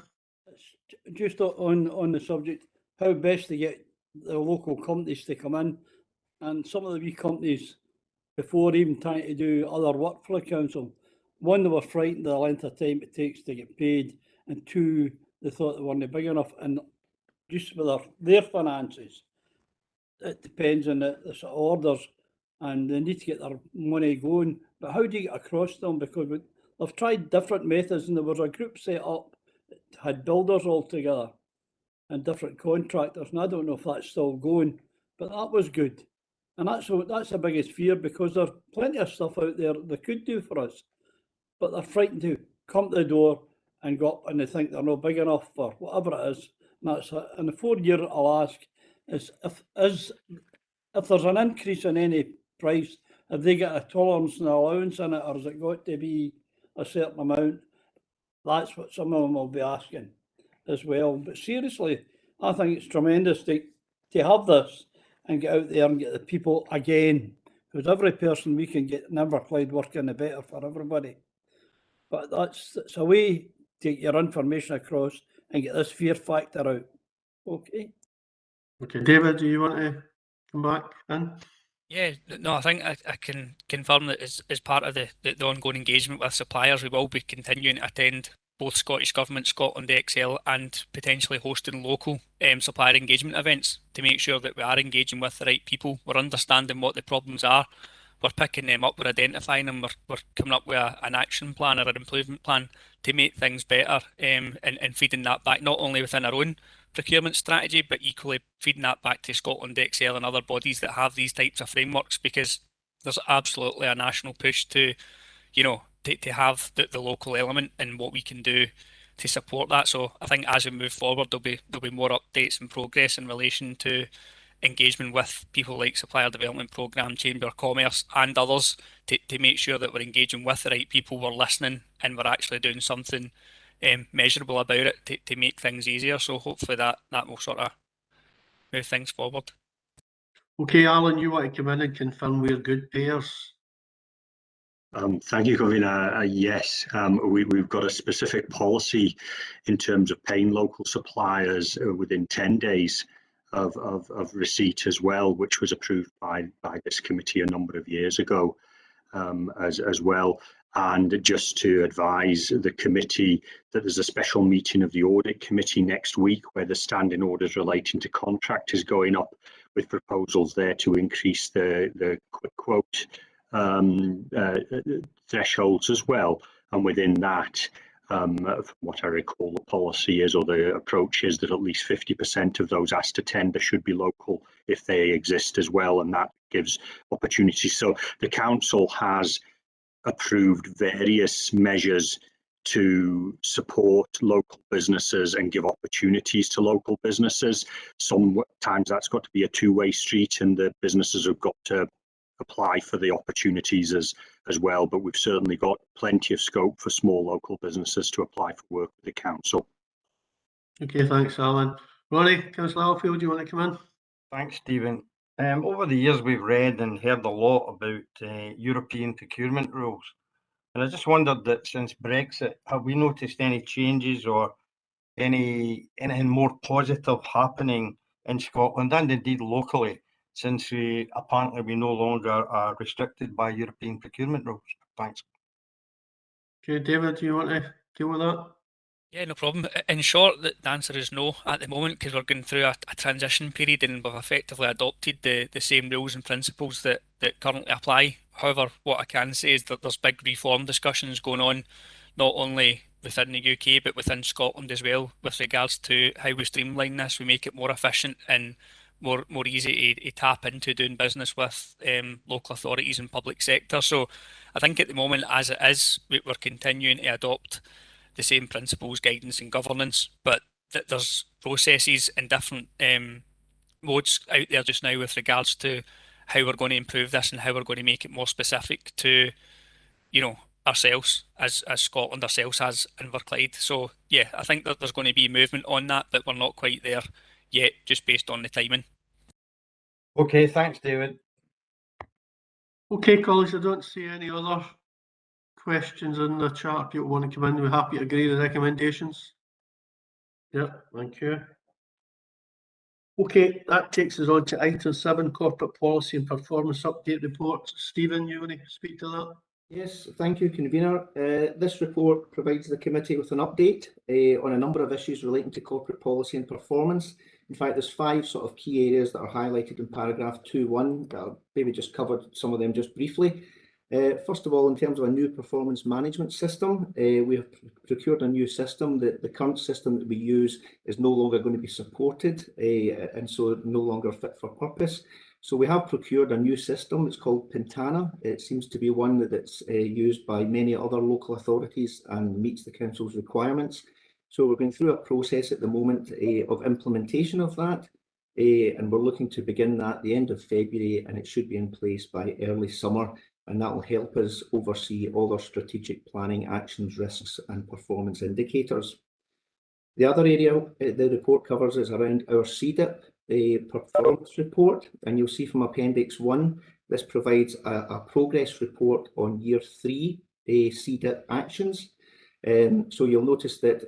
Speaker 14: Just on the subject, how best to get the local companies to come in, and some of the wee companies, before even trying to do other work for the council, one, they were frightened of the length of time it takes to get paid, and two, they thought they weren't big enough, and just with their finances, it depends on the sort of orders, and they need to get their money going. But how do you get across them? Because they've tried different methods, and there was a group set up that had builders all together and different contractors, and I don't know if that's still going, but that was good. And that's the biggest fear, because there's plenty of stuff out there they could do for us, but they're frightened to come to the door and go up, and they think they're not big enough for whatever it is. And that's it. And the 4 year I'll ask is if there's an increase in any price, have they got a tolerance and allowance in it, or has it got to be a certain amount? That's what some of them will be asking as well. But seriously, I think it's tremendous to have this and get out there and get the people again, because every person we can get in Inverclyde working, the better for everybody. But it's a way to get your information across and get this fear factor out. Okay.
Speaker 1: Okay, David, do you want to come back in?
Speaker 16: Yeah, no, I think I can confirm that as part of the ongoing engagement with suppliers, we will be continuing to attend both Scottish Government, Scotland Excel, and potentially hosting local supplier engagement events to make sure that we are engaging with the right people, we're understanding what the problems are, we're picking them up, we're identifying them, we're coming up with an action plan or an improvement plan to make things better, and feeding that back not only within our own procurement strategy, but equally feeding that back to Scotland Excel and other bodies that have these types of frameworks, because there's absolutely a national push to, you know, to have the local element and what we can do to support that. So I think as we move forward, there'll be more updates and progress in relation to engagement with people like Supplier Development Programme, Chamber of Commerce and others to make sure that we're engaging with the right people, we're listening, and we're actually doing something measurable about it to make things easier. So hopefully that will sort of move things forward.
Speaker 1: Okay, Alan, you want to come in and confirm we're good payers?
Speaker 10: Thank you, Convener. Yes, we've got a specific policy in terms of paying local suppliers within 10 days of receipt as well, which was approved by this committee a number of years ago as well. And just to advise the committee that there's a special meeting of the audit committee next week where the standing orders relating to contract is going up with proposals there to increase the quick quote thresholds as well. And within that, from what I recall, the policy is, or the approach is, that at least 50% of those asked to tender should be local if they exist as well, and that gives opportunities. So the council has approved various measures to support local businesses and give opportunities to local businesses. Sometimes that's got to be a two-way street, and the businesses have got to apply for the opportunities as well, but we've certainly got plenty of scope for small local businesses to apply for work with the council.
Speaker 1: Okay, thanks, Alan. Ronnie, Councillor Alfield, do you want to come in?
Speaker 12: Thanks, Stephen. Over the years, we've read and heard a lot about European procurement rules. And I just wondered that since Brexit, have we noticed any changes or anything more positive happening in Scotland and indeed locally, since we no longer are restricted by European procurement rules? Thanks.
Speaker 1: Okay, David, do you want to deal with that?
Speaker 16: Yeah, no problem. In short, the answer is no at the moment, because we're going through a transition period and we've effectively adopted the same rules and principles that currently apply. However, what I can say is that there's big reform discussions going on, not only within the UK but within Scotland as well, with regards to how we streamline this, we make it more efficient and more easy to tap into doing business with local authorities and public sector. So I think at the moment, as it is, we're continuing to adopt the same principles, guidance and governance, but there's processes and different modes out there just now with regards to how we're going to improve this and how we're going to make it more specific to, you know, ourselves as Scotland ourselves has Inverclyde. So yeah, I think that there's going to be movement on that, but we're not quite there yet, just based on the timing.
Speaker 12: Okay, thanks, David.
Speaker 1: Okay, colleagues, I don't see any other questions in the chat. People want to come in, we're happy to agree to recommendations. Yeah, thank you. Okay, that takes us on to item 7, corporate policy and performance update report. Stephen, you want to speak to that?
Speaker 8: Yes, thank you, Convener. This report provides the committee with an update on a number of issues relating to corporate policy and performance. In fact, there's 5 sort of key areas that are highlighted in paragraph 2.1. I'll maybe just covered some of them just briefly. First of all, in terms of a new performance management system, we have procured a new system. The current system that we use is no longer going to be supported and so no longer fit for purpose. So we have procured a new system. It's called Pintana. It seems to be one that's used by many other local authorities and meets the council's requirements. So we're going through a process at the moment of implementation of that. And we're looking to begin that at the end of February, and it should be in place by early summer. And that will help us oversee all our strategic planning actions, risks and performance indicators. The other area the report covers is around our CDIP performance report, and you'll see from Appendix 1, this provides a progress report on year 3 CDIP actions. So you'll notice that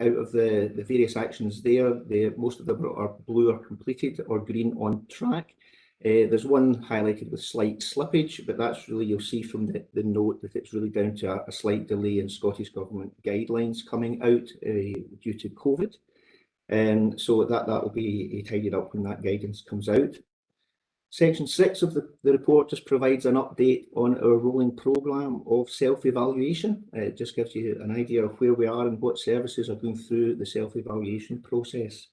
Speaker 8: out of the various actions there, most of them are blue or completed or green on track. There's one highlighted with slight slippage, but that's really, you'll see from the note that it's really down to a slight delay in Scottish Government guidelines coming out due to COVID. And so that will be tidied up when that guidance comes out. Section 6 of the report just provides an update on our rolling programme of self-evaluation. It just gives you an idea of where we are and what services are going through the self-evaluation process.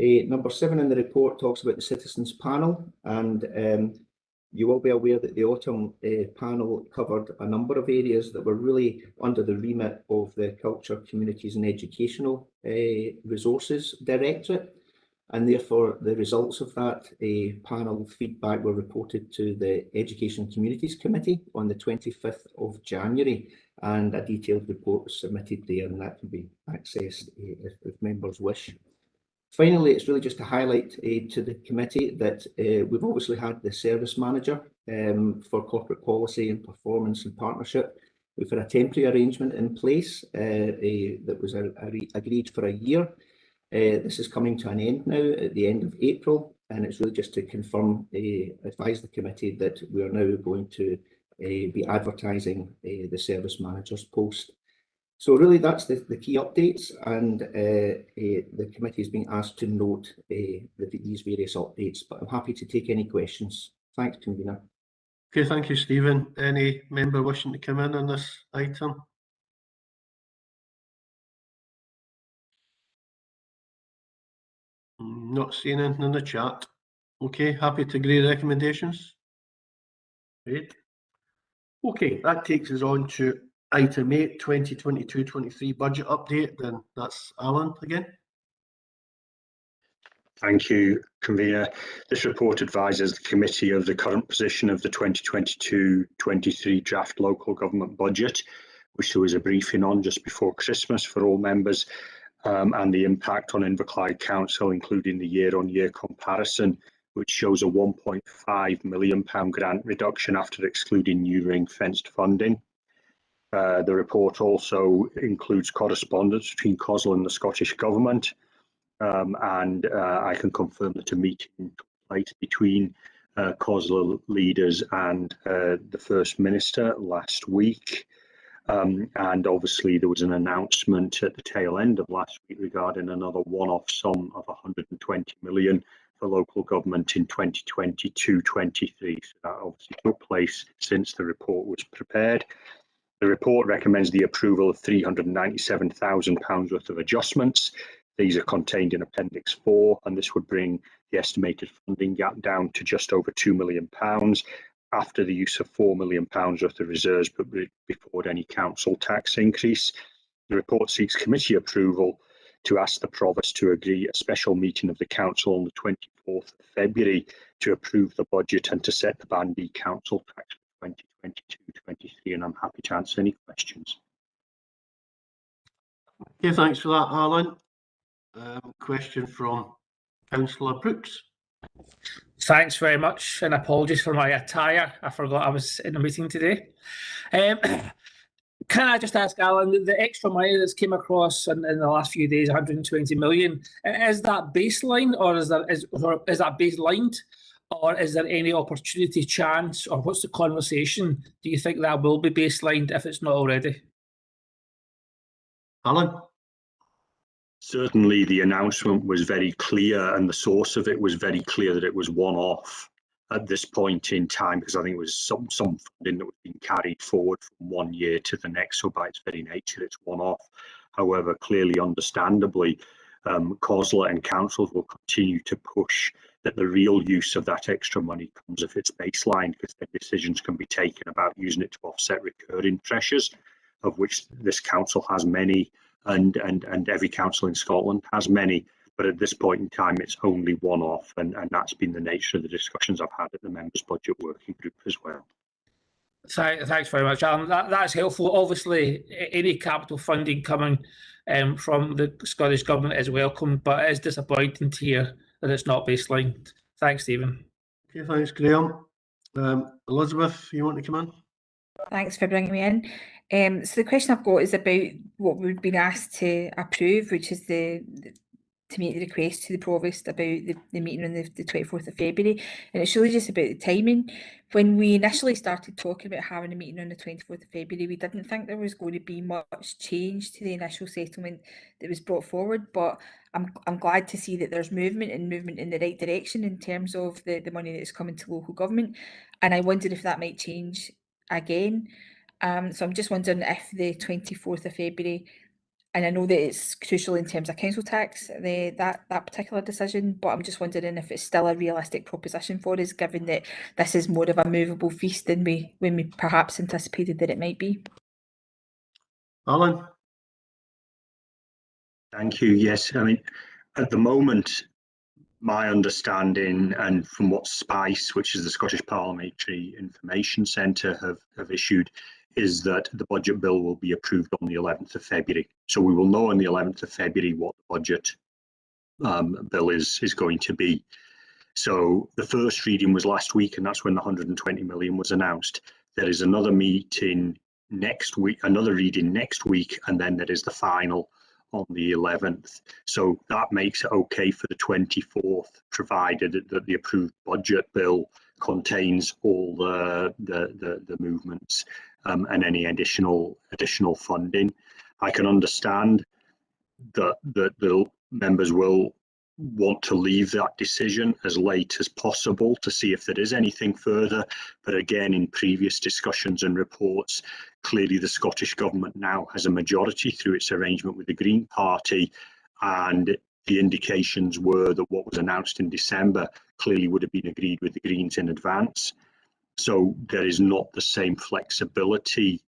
Speaker 8: Number 7 in the report talks about the citizens panel, and you will be aware that the autumn panel covered a number of areas that were really under the remit of the Culture, Communities and Educational Resources Directorate, and therefore the results of that panel feedback were reported to the Education and Communities Committee on the 25th of January, and a detailed report was submitted there, and that can be accessed if members wish. Finally, it's really just to highlight to the committee that we've obviously had the service manager for corporate policy and performance and partnership. We've had a temporary arrangement in place that was agreed for a year. This is coming to an end now at the end of April, and it's really just to confirm, advise the committee that we are now going to be advertising the service manager's post. So really that's the key updates, and the committee is being asked to note these various updates, but I'm happy to take any questions. Thanks, Convener.
Speaker 1: Okay, thank you, Stephen. Any member wishing to come in on this item? Not seeing anything in the chat. Okay, happy to agree recommendations. Great. Okay, that takes us on to item 8, 2022-23 budget update. Then that's Alan again.
Speaker 10: Thank you, Convener. This report advises the committee of the current position of the 2022-23 draft local government budget, which there was a briefing on just before Christmas for all members, and the impact on Inverclyde Council, including the year-on-year comparison, which shows a £1.5 million grant reduction after excluding new ring-fenced funding. The report also includes correspondence between COSL and the Scottish Government, and I can confirm that a meeting took place between COSL leaders and the First Minister last week. And obviously there was an announcement at the tail end of last week regarding another one-off sum of 120 million for local government in 2022-23. So that obviously took place since the report was prepared. The report recommends the approval of £397,000 worth of adjustments. These are contained in Appendix 4, and this would bring the estimated funding gap down to just over £2 million after the use of £4 million worth of reserves, but before any council tax increase. The report seeks committee approval to ask the Provost to agree a special meeting of the council on the 24th of February to approve the budget and to set the Band B council tax for 2022-23, and I'm happy to answer any questions.
Speaker 1: Okay, thanks for that, Alan. Question from Councillor Brooks.
Speaker 3: Thanks very much, and apologies for my attire. I forgot I was in a meeting today. Can I just ask, Alan, the extra money that's came across in the last few days, 120 million, is that baseline, or is that baselined, or is there any opportunity, chance, or what's the conversation? Do you think that will be baselined if it's not already?
Speaker 1: Alan?
Speaker 10: Certainly the announcement was very clear, and the source of it was very clear that it was one-off at this point in time, because I think it was some funding that was being carried forward from one year to the next, so by its very nature it's one-off. However, clearly, understandably, COSL and councils will continue to push that the real use of that extra money comes if it's baseline, because then decisions can be taken about using it to offset recurring pressures, of which this council has many, and every council in Scotland has many. But at this point in time, it's only one-off, and that's been the nature of the discussions I've had at the Members' Budget Working Group as well.
Speaker 3: Thanks very much, Alan. That's helpful. Obviously, any capital funding coming from the Scottish Government is welcome, but it is disappointing to hear that it's not baseline. Thanks, Stephen.
Speaker 1: Okay, thanks, Graham. Elizabeth, you want to come in?
Speaker 11: Thanks for bringing me in. So the question I've got is about what we've been asked to approve, which is to make the request to the Provost about the meeting on the 24th of February. And it's really just about the timing. When we initially started talking about having a meeting on the 24th of February, we didn't think there was going to be much change to the initial settlement that was brought forward, but I'm glad to see that there's movement in the right direction in terms of the money that's coming to local government. And I wondered if that might change again. So I'm just wondering if the 24th of February, and I know that it's crucial in terms of council tax, that particular decision, but I'm just wondering if it's still a realistic proposition for us, given that this is more of a movable feast than when we perhaps anticipated that it might be.
Speaker 1: Alan?
Speaker 10: Thank you. Yes, I mean, at the moment, my understanding, and from what SPICE, which is the Scottish Parliamentary Information Centre, have issued, is that the budget bill will be approved on the 11th of February. So we will know on the 11th of February what the budget bill is going to be. So the first reading was last week, and that's when the 120 million was announced. There is another meeting next week, another reading next week, and then there is the final on the 11th. So that makes it okay for the 24th, provided that the approved budget bill contains all the movements and any additional funding. I can understand that the members will want to leave that decision as late as possible to see if there is anything further. But again, in previous discussions and reports, clearly the Scottish Government now has a majority through its arrangement with the Green Party, and the indications were that what was announced in December clearly would have been agreed with the Greens in advance. So there is not the same flexibility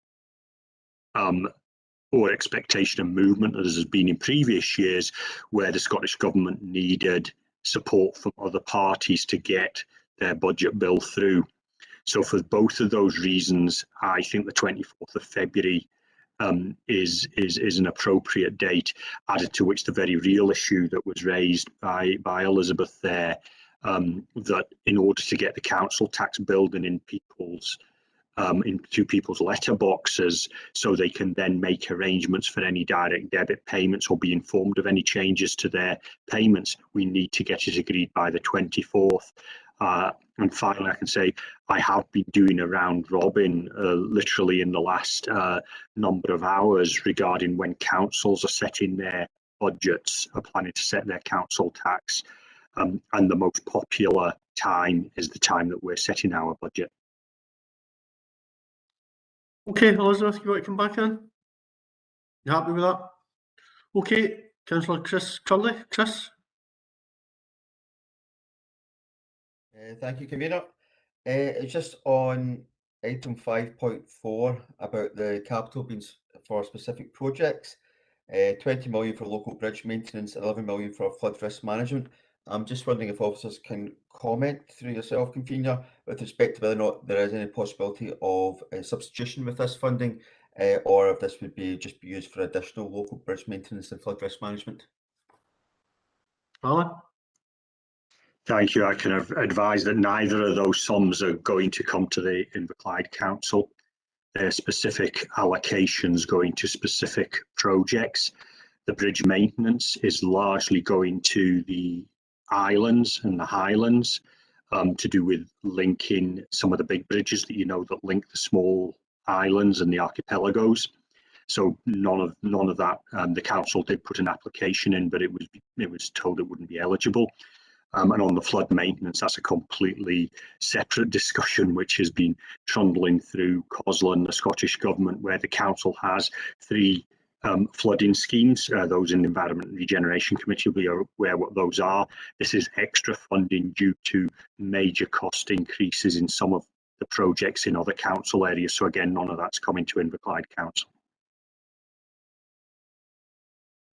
Speaker 10: or expectation of movement as has been in previous years, where the Scottish Government needed support from other parties to get their budget bill through. So for both of those reasons, I think the 24th of February is an appropriate date, added to which the very real issue that was raised by Elizabeth there, that in order to get the council tax building in into people's letterboxes, so they can then make arrangements for any direct debit payments or be informed of any changes to their payments, we need to get it agreed by the 24th. And finally, I can say I have been doing a round robin literally in the last number of hours regarding when councils are setting their budgets, are planning to set their council tax. And the most popular time is the time that we're setting our budget.
Speaker 1: Okay, Elizabeth, you want to come back in? You happy with that? Okay, Councillor Chris Curley. Chris?
Speaker 17: Thank you, Convener. It's just on item 5.4 about the capital being for specific projects. 20 million for local bridge maintenance, 11 million for flood risk management. I'm just wondering if officers can comment through yourself, Convener, with respect to whether or not there is any possibility of substitution with this funding, or if this would just be used for additional local bridge maintenance and flood risk management.
Speaker 1: Alan?
Speaker 10: Thank you. I can advise that neither of those sums are going to come to the Inverclyde Council. They're specific allocations going to specific projects. The bridge maintenance is largely going to the islands and the highlands, to do with linking some of the big bridges that that link the small islands and the archipelagos. So none of that. The council did put an application in, but it was told it wouldn't be eligible. And on the flood maintenance, that's a completely separate discussion, which has been trundling through COSLA and the Scottish Government, where the council has 3 flooding schemes. Those in the Environment and Regeneration Committee will be aware what those are. This is extra funding due to major cost increases in some of the projects in other council areas. So again, none of that's coming to Inverclyde Council.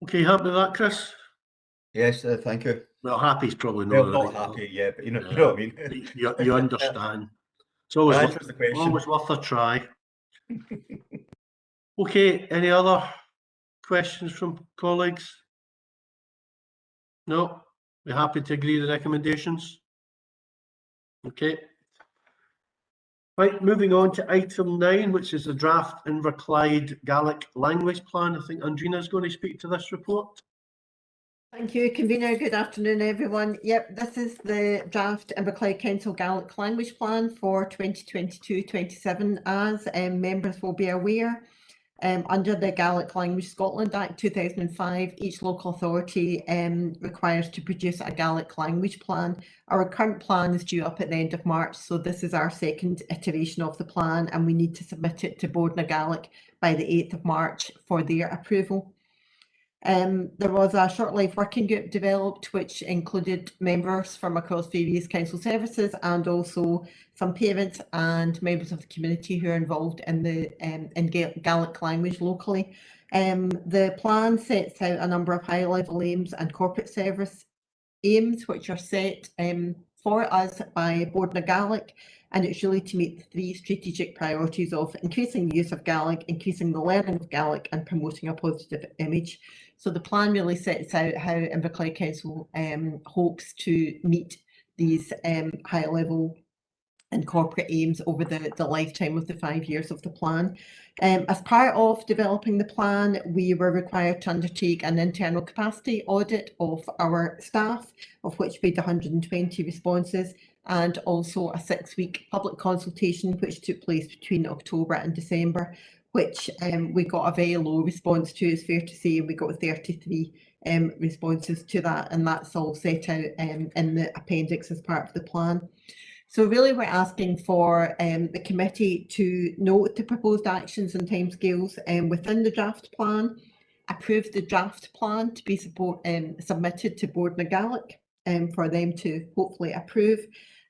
Speaker 1: Okay, happy with that, Chris?
Speaker 17: Yes, thank you.
Speaker 1: Well, happy's probably not.
Speaker 17: Well, not happy, yeah, but you know what I mean.
Speaker 1: You understand. It's always worth a try. Okay, any other questions from colleagues? No? We're happy to agree the recommendations? Okay. Right, moving on to item 9, which is the draft Inverclyde Gaelic language plan. I think Andrina is going to speak to this report.
Speaker 18: Thank you, Convener. Good afternoon, everyone. Yep, this is the draft Inverclyde Council Gaelic language plan for 2022-27. As members will be aware, under the Gaelic Language Scotland Act 2005, each local authority requires to produce a Gaelic language plan. Our current plan is due up at the end of March, so this is our second iteration of the plan, and we need to submit it to Board na Gaelic by the 8th of March for their approval. There was a short-life working group developed, which included members from across various council services and also some parents and members of the community who are involved in the Gaelic language locally. The plan sets out a number of high-level aims and corporate service aims, which are set for us by Bord na Gaelic, and it's really to meet the 3 strategic priorities of increasing the use of Gaelic, increasing the learning of Gaelic, and promoting a positive image. So the plan really sets out how Inverclyde Council hopes to meet these high-level and corporate aims over the lifetime of the 5 years of the plan. As part of developing the plan, we were required to undertake an internal capacity audit of our staff, of which we had 120 responses, and also a 6-week public consultation which took place between October and December, which we got a very low response to, it's fair to say. We got 33 responses to that, and that's all set out in the appendix as part of the plan. So really we're asking for the committee to note the proposed actions and timescales within the draft plan, approve the draft plan to be submitted to Bord na Gaelic for them to hopefully approve,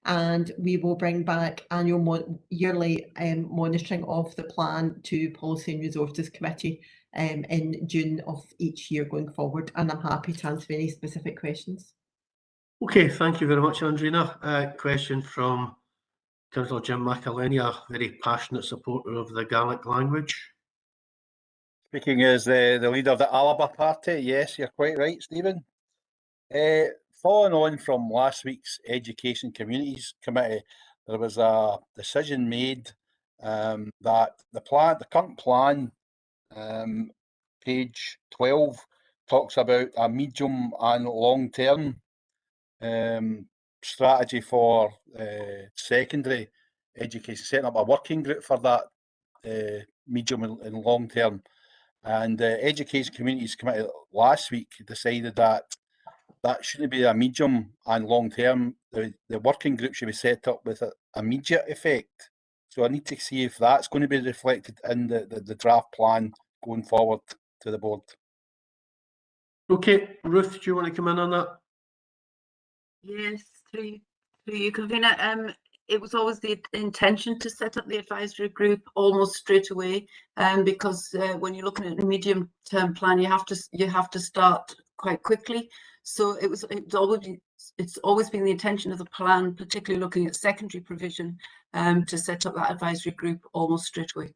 Speaker 18: and we will bring back annual yearly monitoring of the plan to Policy and Resources Committee in June of each year going forward, and I'm happy to answer any specific questions.
Speaker 1: Okay, thank you very much, Andrina. Question from Councillor Jim McElhenney, a very passionate supporter of the Gaelic language.
Speaker 9: Speaking as the leader of the Alaba Party, yes, you're quite right, Stephen. Following on from last week's Education Communities Committee, there was a decision made that the current plan, page 12, talks about a medium and long-term strategy for secondary education, setting up a working group for that medium and long term. And the Education Communities Committee last week decided that shouldn't be a medium and long term. The working group should be set up with an immediate effect. So I need to see if that's going to be reflected in the draft plan going forward to the board.
Speaker 1: Okay, Ruth, do you want to come in on that?
Speaker 19: Yes, through you, Convener. It was always the intention to set up the advisory group almost straight away, because when you're looking at a medium-term plan, you have to start quite quickly. So it's always been the intention of the plan, particularly looking at secondary provision, to set up that advisory group almost straight away.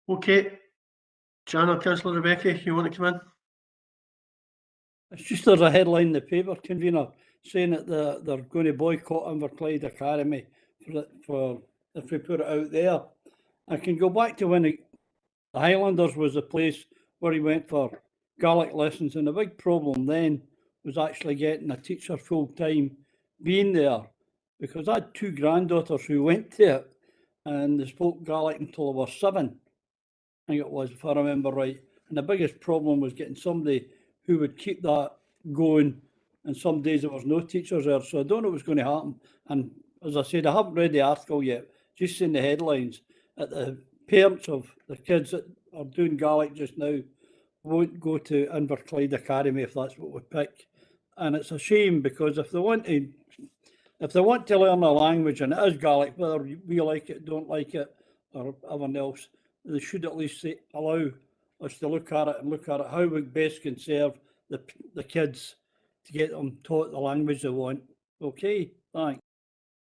Speaker 1: Okay, Jan or Councillor Rebecca, you want to come in?
Speaker 14: It's just there's a headline in the paper, Convener, saying that they're going to boycott Inverclyde Academy for if we put it out there. I can go back to when the Highlanders was the place where he went for Gaelic lessons, and the big problem then was actually getting a teacher full-time being there, because I had 2 granddaughters who went to it and they spoke Gaelic until they were 7, I think it was, if I remember right. And the biggest problem was getting somebody who would keep that going, and some days there was no teachers there, so I don't know what's going to happen. And as I said, I haven't read the article yet, just seen the headlines that the parents of the kids that are doing Gaelic just now won't go to Inverclyde Academy if that's what we pick. And it's a shame, because if they want to learn a language, and it is Gaelic, whether we like it, don't like it, or everyone else, they should at least allow us to look at it how we best can serve the kids to get them taught the language they want. Okay, thanks.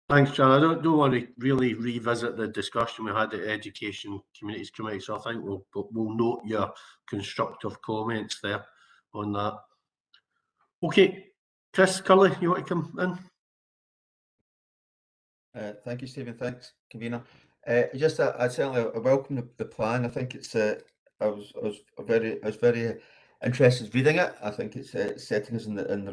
Speaker 1: Thanks, Jan. I don't want to really revisit the discussion we had at Education Communities Committee, so I think we'll note your constructive comments there on that. Okay, Chris Curley, you want to come
Speaker 17: in? Thank you, Stephen. Thanks, Convener. I certainly welcome the plan. I think it's I was very interested reading it. I think it's setting us in the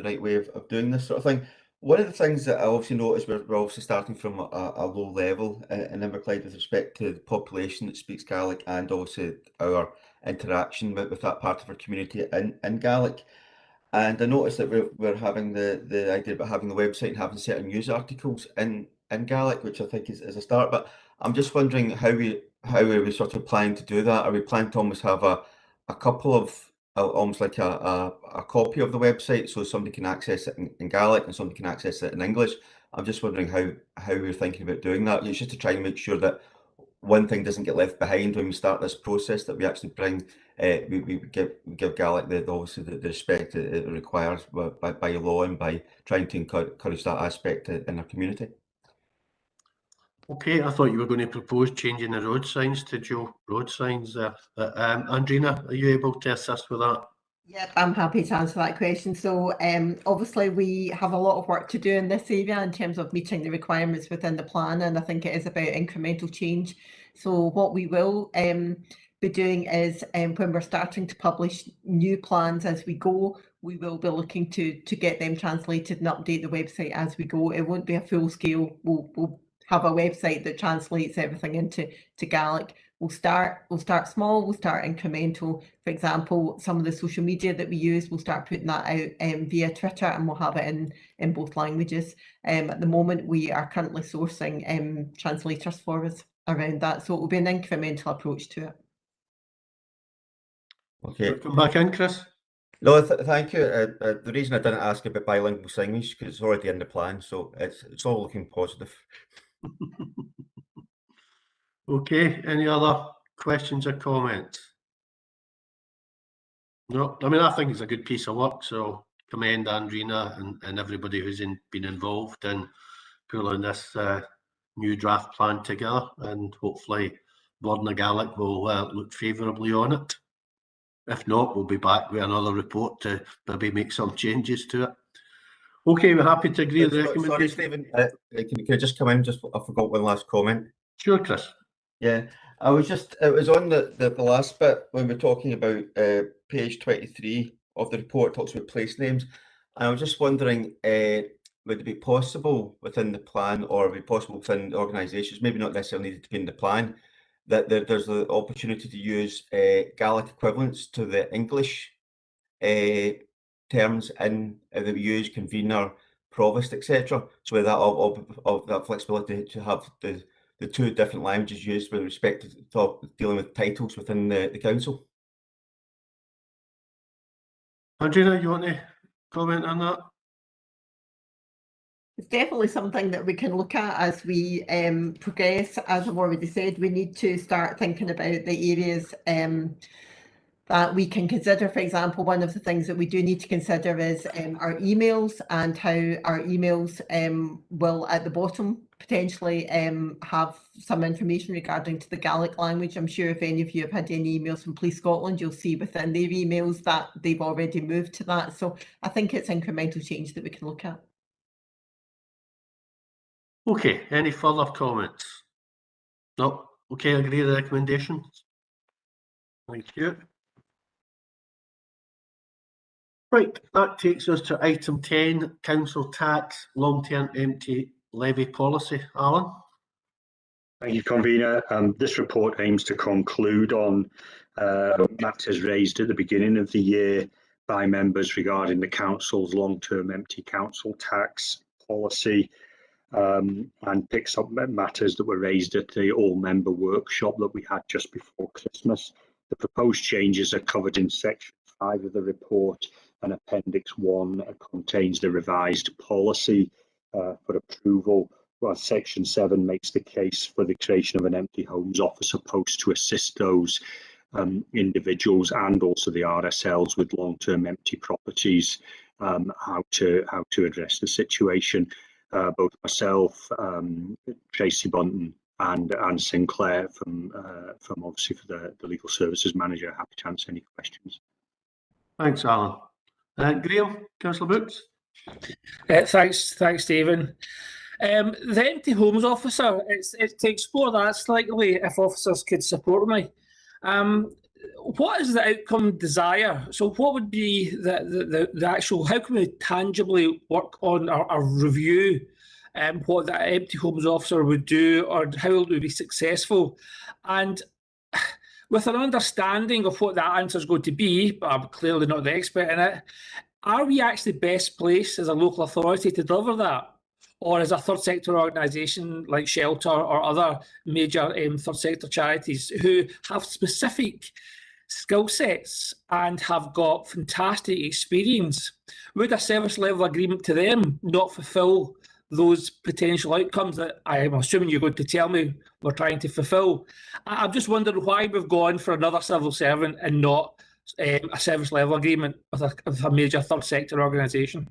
Speaker 17: right way of doing this sort of thing. One of the things that I obviously noticed, we're obviously starting from a low level in Inverclyde with respect to the population that speaks Gaelic, and also our interaction with that part of our community in Gaelic. And I noticed that we're having the idea about having the website and having certain news articles in Gaelic, which I think is a start. But I'm just wondering how are we sort of planning to do that? Are we planning to almost have a couple of almost like a copy of the website, so somebody can access it in Gaelic and somebody can access it in English? I'm just wondering how we're thinking about doing that. It's just to try and make sure that one thing doesn't get left behind when we start this process, that we actually bring, we give Gaelic obviously the respect it requires by law and by trying to encourage that aspect in our community.
Speaker 1: Okay, I thought you were going to propose changing the road signs to Joe road signs. Andrina, are you able to assist with that?
Speaker 18: Yep, I'm happy to answer that question. So obviously we have a lot of work to do in this area in terms of meeting the requirements within the plan, and I think it is about incremental change. So what we will be doing is when we're starting to publish new plans as we go, we will be looking to get them translated and update the website as we go. It won't be a full scale. We'll have a website that translates everything into Gaelic. We'll start small, we'll start incremental. For example, some of the social media that we use, we'll start putting that out via Twitter, and we'll have it in both languages. At the moment, we are currently sourcing translators for us around that, so it will be an incremental approach to it.
Speaker 17: Okay.
Speaker 1: Come back in, Chris.
Speaker 17: No, thank you. The reason I didn't ask about bilingual English because it's already in the plan, so it's all looking positive.
Speaker 1: Okay, any other questions or comments? No, I mean, I think it's a good piece of work, so commend Andrina and everybody who's been involved in pulling this new draft plan together, and hopefully Bordna Gaelic will look favourably on it. If not, we'll be back with another report to maybe make some changes to it. Okay, we're happy to agree with the recommendation.
Speaker 17: Sorry, Stephen, can I just come in? I forgot one last comment.
Speaker 1: Sure, Chris.
Speaker 17: Yeah, it was on the last bit when we're talking about page 23 of the report, talks about place names. And I was just wondering, would it be possible within the plan, or would it be possible within organisations, maybe not necessarily needed to be in the plan, that there's the opportunity to use Gaelic equivalents to the English terms that we use, convener, provost, etc. So with that of that flexibility to have the two different languages used with respect to dealing with titles within the council.
Speaker 1: Andrina, you want to comment on that?
Speaker 18: It's definitely something that we can look at as we progress. As I've already said, we need to start thinking about the areas that we can consider. For example, one of the things that we do need to consider is our emails, and how our emails will at the bottom potentially have some information regarding to the Gaelic language. I'm sure if any of you have had any emails from Police Scotland, you'll see within their emails that they've already moved to that. So I think it's incremental change that we can look at.
Speaker 1: Okay, any further comments? No? Okay, agree with the recommendations. Thank you. Right, that takes us to item 10, council tax long-term empty levy policy. Alan?
Speaker 10: Thank you, Convener. This report aims to conclude on matters raised at the beginning of the year by members regarding the council's long-term empty council tax policy, and picks up matters that were raised at the all-member workshop that we had just before Christmas. The proposed changes are covered in section 5 of the report, and Appendix 1 contains the revised policy for approval. Well, Section 7 makes the case for the creation of an empty homes officer post to assist those individuals and also the RSLs with long-term empty properties, how to address the situation. Both myself, Tracy Bunton, and Sinclair from obviously for the legal services manager, happy to answer any questions.
Speaker 1: Thanks, Alan. Graham, Councillor Brooks.
Speaker 3: Thanks, Stephen. The empty homes officer, it's to explore that slightly, if officers could support me. What is the outcome desire? So what would be the actual, how can we tangibly work on our review what that empty homes officer would do, or how it would be successful? And with an understanding of what that answer is going to be, but I'm clearly not the expert in it, are we actually best placed as a local authority to deliver that? Or as a third sector organisation like Shelter or other major third sector charities who have specific skill sets and have got fantastic experience, would a service level agreement to them not fulfil those potential outcomes that I'm assuming you're going to tell me we're trying to fulfil. I'm just wondering why we've gone for another civil servant and not a service level agreement with a major third sector organisation.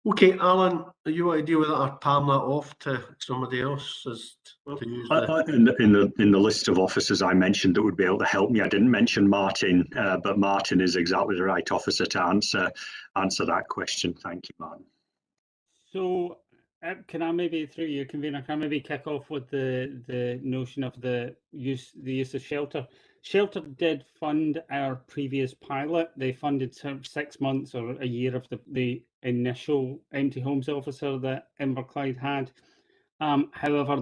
Speaker 1: Okay, Alan, you want to deal with that or palm that off to somebody else to use the...
Speaker 10: In the list of officers I mentioned that would be able to help me, I didn't mention Martin, but Martin is exactly the right officer to answer that question. Thank you, Martin.
Speaker 4: So can I maybe, through you, convener, can I maybe kick off with the notion of the use of Shelter? Shelter did fund our previous pilot. They funded 6 months or a year of the initial empty homes officer that Inverclyde had. However,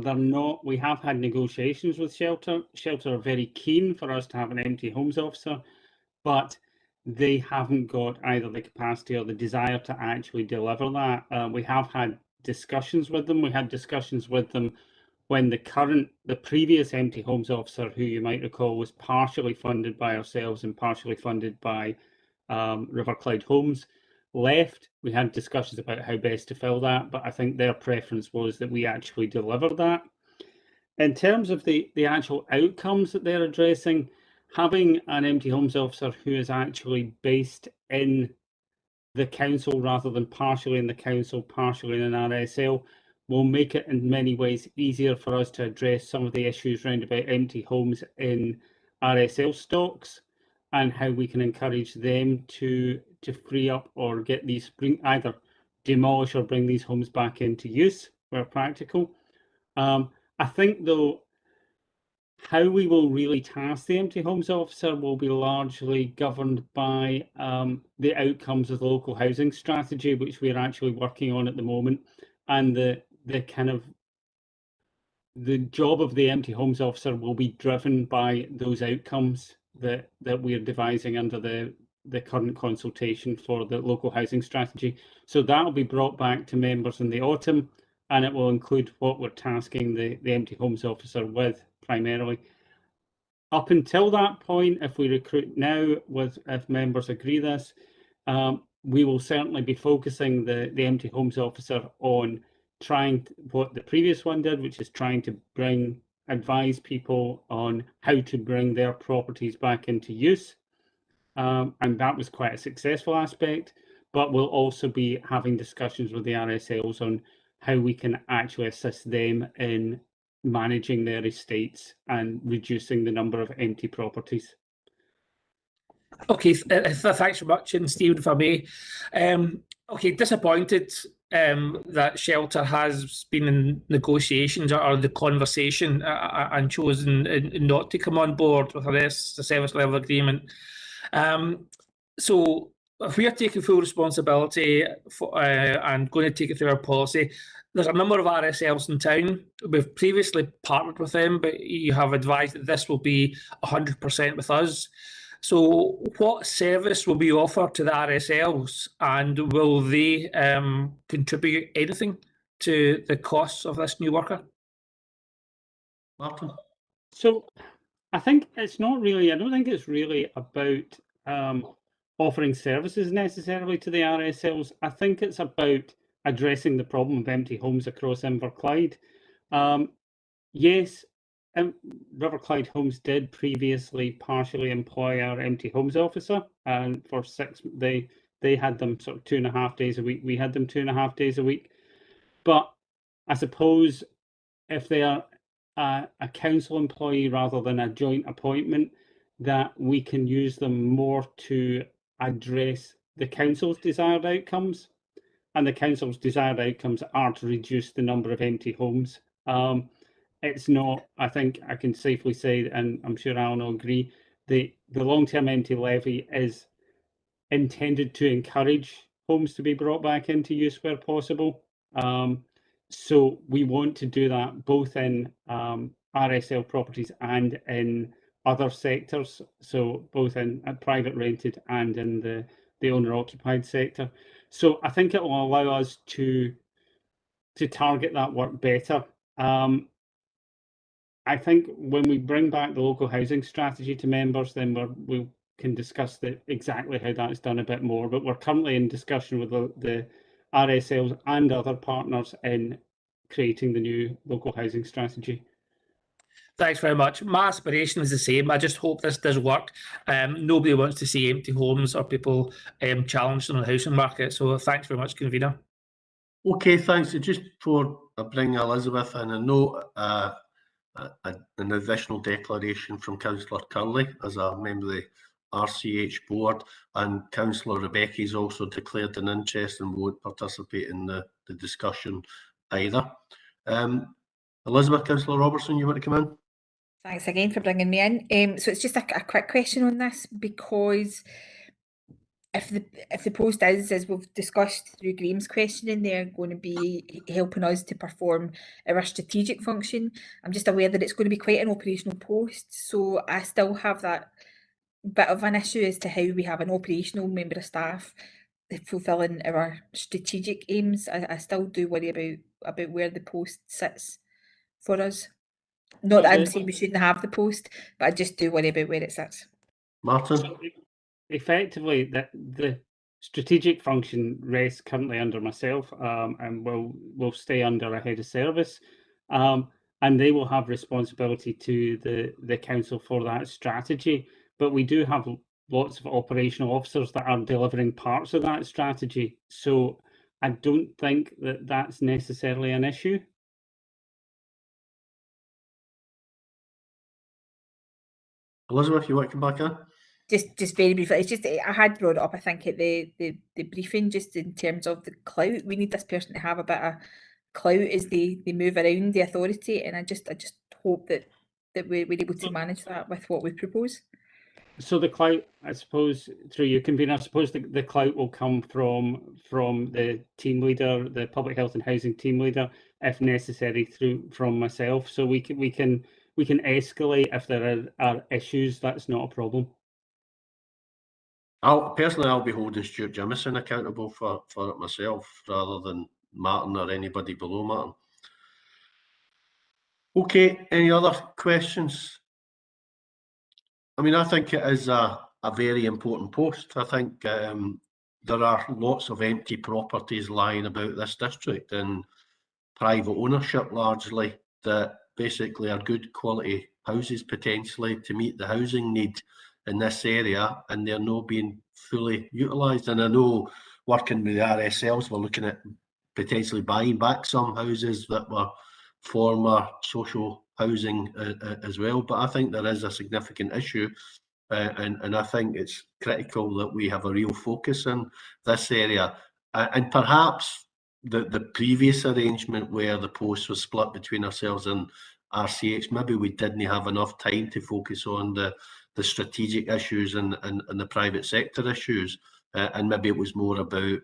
Speaker 4: we have had negotiations with Shelter. Shelter are very keen for us to have an empty homes officer, but they haven't got either the capacity or the desire to actually deliver that. We have had discussions with them. We had discussions with them when the previous empty homes officer, who you might recall was partially funded by ourselves and partially funded by Riverclyde Homes, left. We had discussions about how best to fill that, but I think their preference was that we actually deliver that. In terms of the actual outcomes that they're addressing, having an empty homes officer who is actually based in the council rather than partially in the council, partially in an RSL, will make it in many ways easier for us to address some of the issues around about empty homes in RSL stocks and how we can encourage them to free up or get these, either demolish or bring these homes back into use where practical. I think though, how we will really task the empty homes officer will be largely governed by the outcomes of the local housing strategy, which we're actually working on at the moment, and the job of the empty homes officer will be driven by those outcomes that we're devising under the current consultation for the local housing strategy. So that will be brought back to members in the autumn, and it will include what we're tasking the empty homes officer with primarily. Up until that point, if we recruit now, if members agree this, we will certainly be focusing the empty homes officer on trying what the previous one did, which is trying to advise people on how to bring their properties back into use. And that was quite a successful aspect, but we'll also be having discussions with the RSLs on how we can actually assist them in managing their estates and reducing the number of empty properties.
Speaker 3: Okay, thanks very much, and Stephen, if I may. Okay, disappointed that Shelter has been in negotiations or the conversation and chosen not to come on board with the service level agreement. So if we are taking full responsibility for, and going to take it through our policy, there's a number of RSLs in town. We've previously partnered with them, but you have advised that this will be 100% with us. So what service will be offered to the RSLs, and will they contribute anything to the costs of this new worker?
Speaker 1: Martin?
Speaker 4: So I think it's not really, I don't think it's really about offering services necessarily to the RSLs. I think it's about addressing the problem of empty homes across Inverclyde. Yes, Riverclyde Homes did previously partially employ our empty homes officer, and for they had them sort of 2.5 days a week. We had them 2.5 days a week. But I suppose if they are a council employee rather than a joint appointment, that we can use them more to address the council's desired outcomes. And the council's desired outcomes are to reduce the number of empty homes. It's not, I think I can safely say, and I'm sure Alan will agree, the long-term empty levy is intended to encourage homes to be brought back into use where possible. So we want to do that both in RSL properties and in other sectors, so both in private rented and in the owner-occupied sector. So I think it will allow us to target that work better. I think when we bring back the local housing strategy to members, then we can discuss exactly how that is done a bit more. But we're currently in discussion with the RSLs and other partners in creating the new local housing strategy.
Speaker 3: Thanks very much. My aspiration is the same. I just hope this does work. Nobody wants to see empty homes or people challenged on the housing market. So thanks very much, convener.
Speaker 1: Okay, thanks. Just before I bring Elizabeth in, I know an additional declaration from Councillor Curley as a member of the RCH board, and Councillor Rebecca's also declared an interest and won't participate in the discussion either. Elizabeth, Councillor Robertson, you want to come in?
Speaker 11: Thanks again for bringing me in. So it's just a quick question on this, because if the post is, as we've discussed through Graham's questioning, they're going to be helping us to perform our strategic function. I'm just aware that it's going to be quite an operational post, so I still have that bit of an issue as to how we have an operational member of staff fulfilling our strategic aims. I still do worry about where the post sits for us. Not that I'm saying we shouldn't have the post, but I just do worry about where it sits.
Speaker 1: Martin?
Speaker 4: So effectively, the strategic function rests currently under myself, and will stay under a head of service, and they will have responsibility to the council for that strategy. But we do have lots of operational officers that are delivering parts of that strategy, so I don't think that that's necessarily an issue.
Speaker 1: Elizabeth, you want to come back in?
Speaker 11: Just very briefly, it's just I had brought it up, I think, at the briefing, just in terms of the clout. We need this person to have a bit of clout as they move around the authority, and I just hope that we're able to manage that with what we propose.
Speaker 4: So the clout, I suppose, through you, convener, I suppose the clout will come from the team leader, the public health and housing team leader, if necessary, from myself. So we can escalate if there are issues. That's not a problem.
Speaker 1: I'll be holding Stuart Jimison accountable for it myself, rather than Martin or anybody below Martin. Okay, any other questions? I mean, I think it is a very important post. I think there are lots of empty properties lying about this district in private ownership largely, that basically are good quality houses potentially to meet the housing need in this area, and they're not being fully utilised. And I know, working with the RSLs, we're looking at potentially buying back some houses that were former social housing as well. But I think there is a significant issue, and I think it's critical that we have a real focus in this area. And perhaps the previous arrangement, where the post was split between ourselves and RCH, maybe we didn't have enough time to focus on the strategic issues and the private sector issues, and maybe it was more about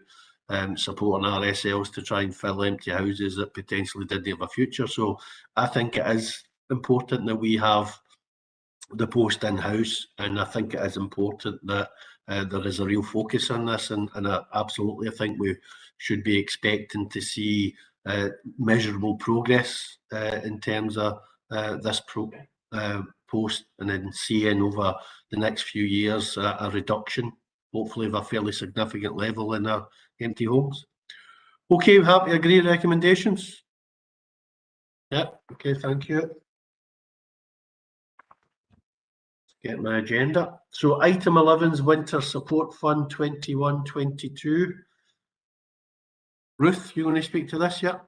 Speaker 1: supporting RSLs to try and fill empty houses that potentially didn't have a future. So I think it is important that we have the post in-house, and I think it is important that there is a real focus on this, and absolutely I think we should be expecting to see measurable progress in terms of this post, and then seeing over the next few years a reduction, hopefully of a fairly significant level, in our empty homes. Okay, we have to agree recommendations? Yeah, okay, thank you. Get my agenda. So item 11 is Winter Support Fund 21-22. Ruth, you want to speak to this, yeah?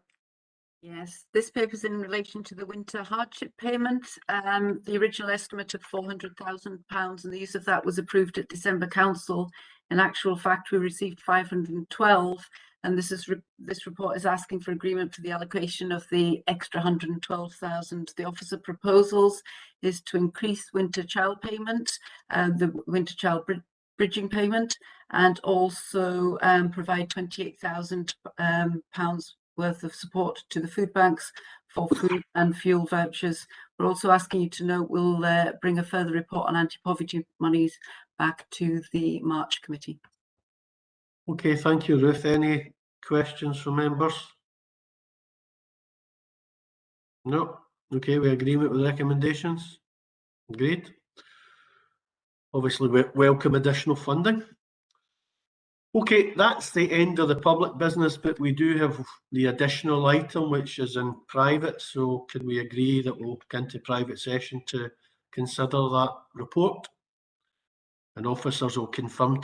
Speaker 19: Yes, this paper is in relation to the winter hardship payment. The original estimate of £400,000 and the use of that was approved at December Council. In actual fact, we received 512, and this report is asking for agreement for the allocation of the extra 112,000. The officer proposals is to increase winter child payment, the winter child bridging payment, and also provide £28,000 worth of support to the food banks for food and fuel vouchers. We're also asking you to know we'll bring a further report on anti-poverty monies back to the March committee.
Speaker 1: Okay, thank you, Ruth. Any questions from members? No. Okay, we agreement with recommendations. Great. Obviously, we welcome additional funding. Okay, that's the end of the public business, but we do have the additional item which is in private. So can we agree that we'll go into private session to consider that report? And officers will confirm to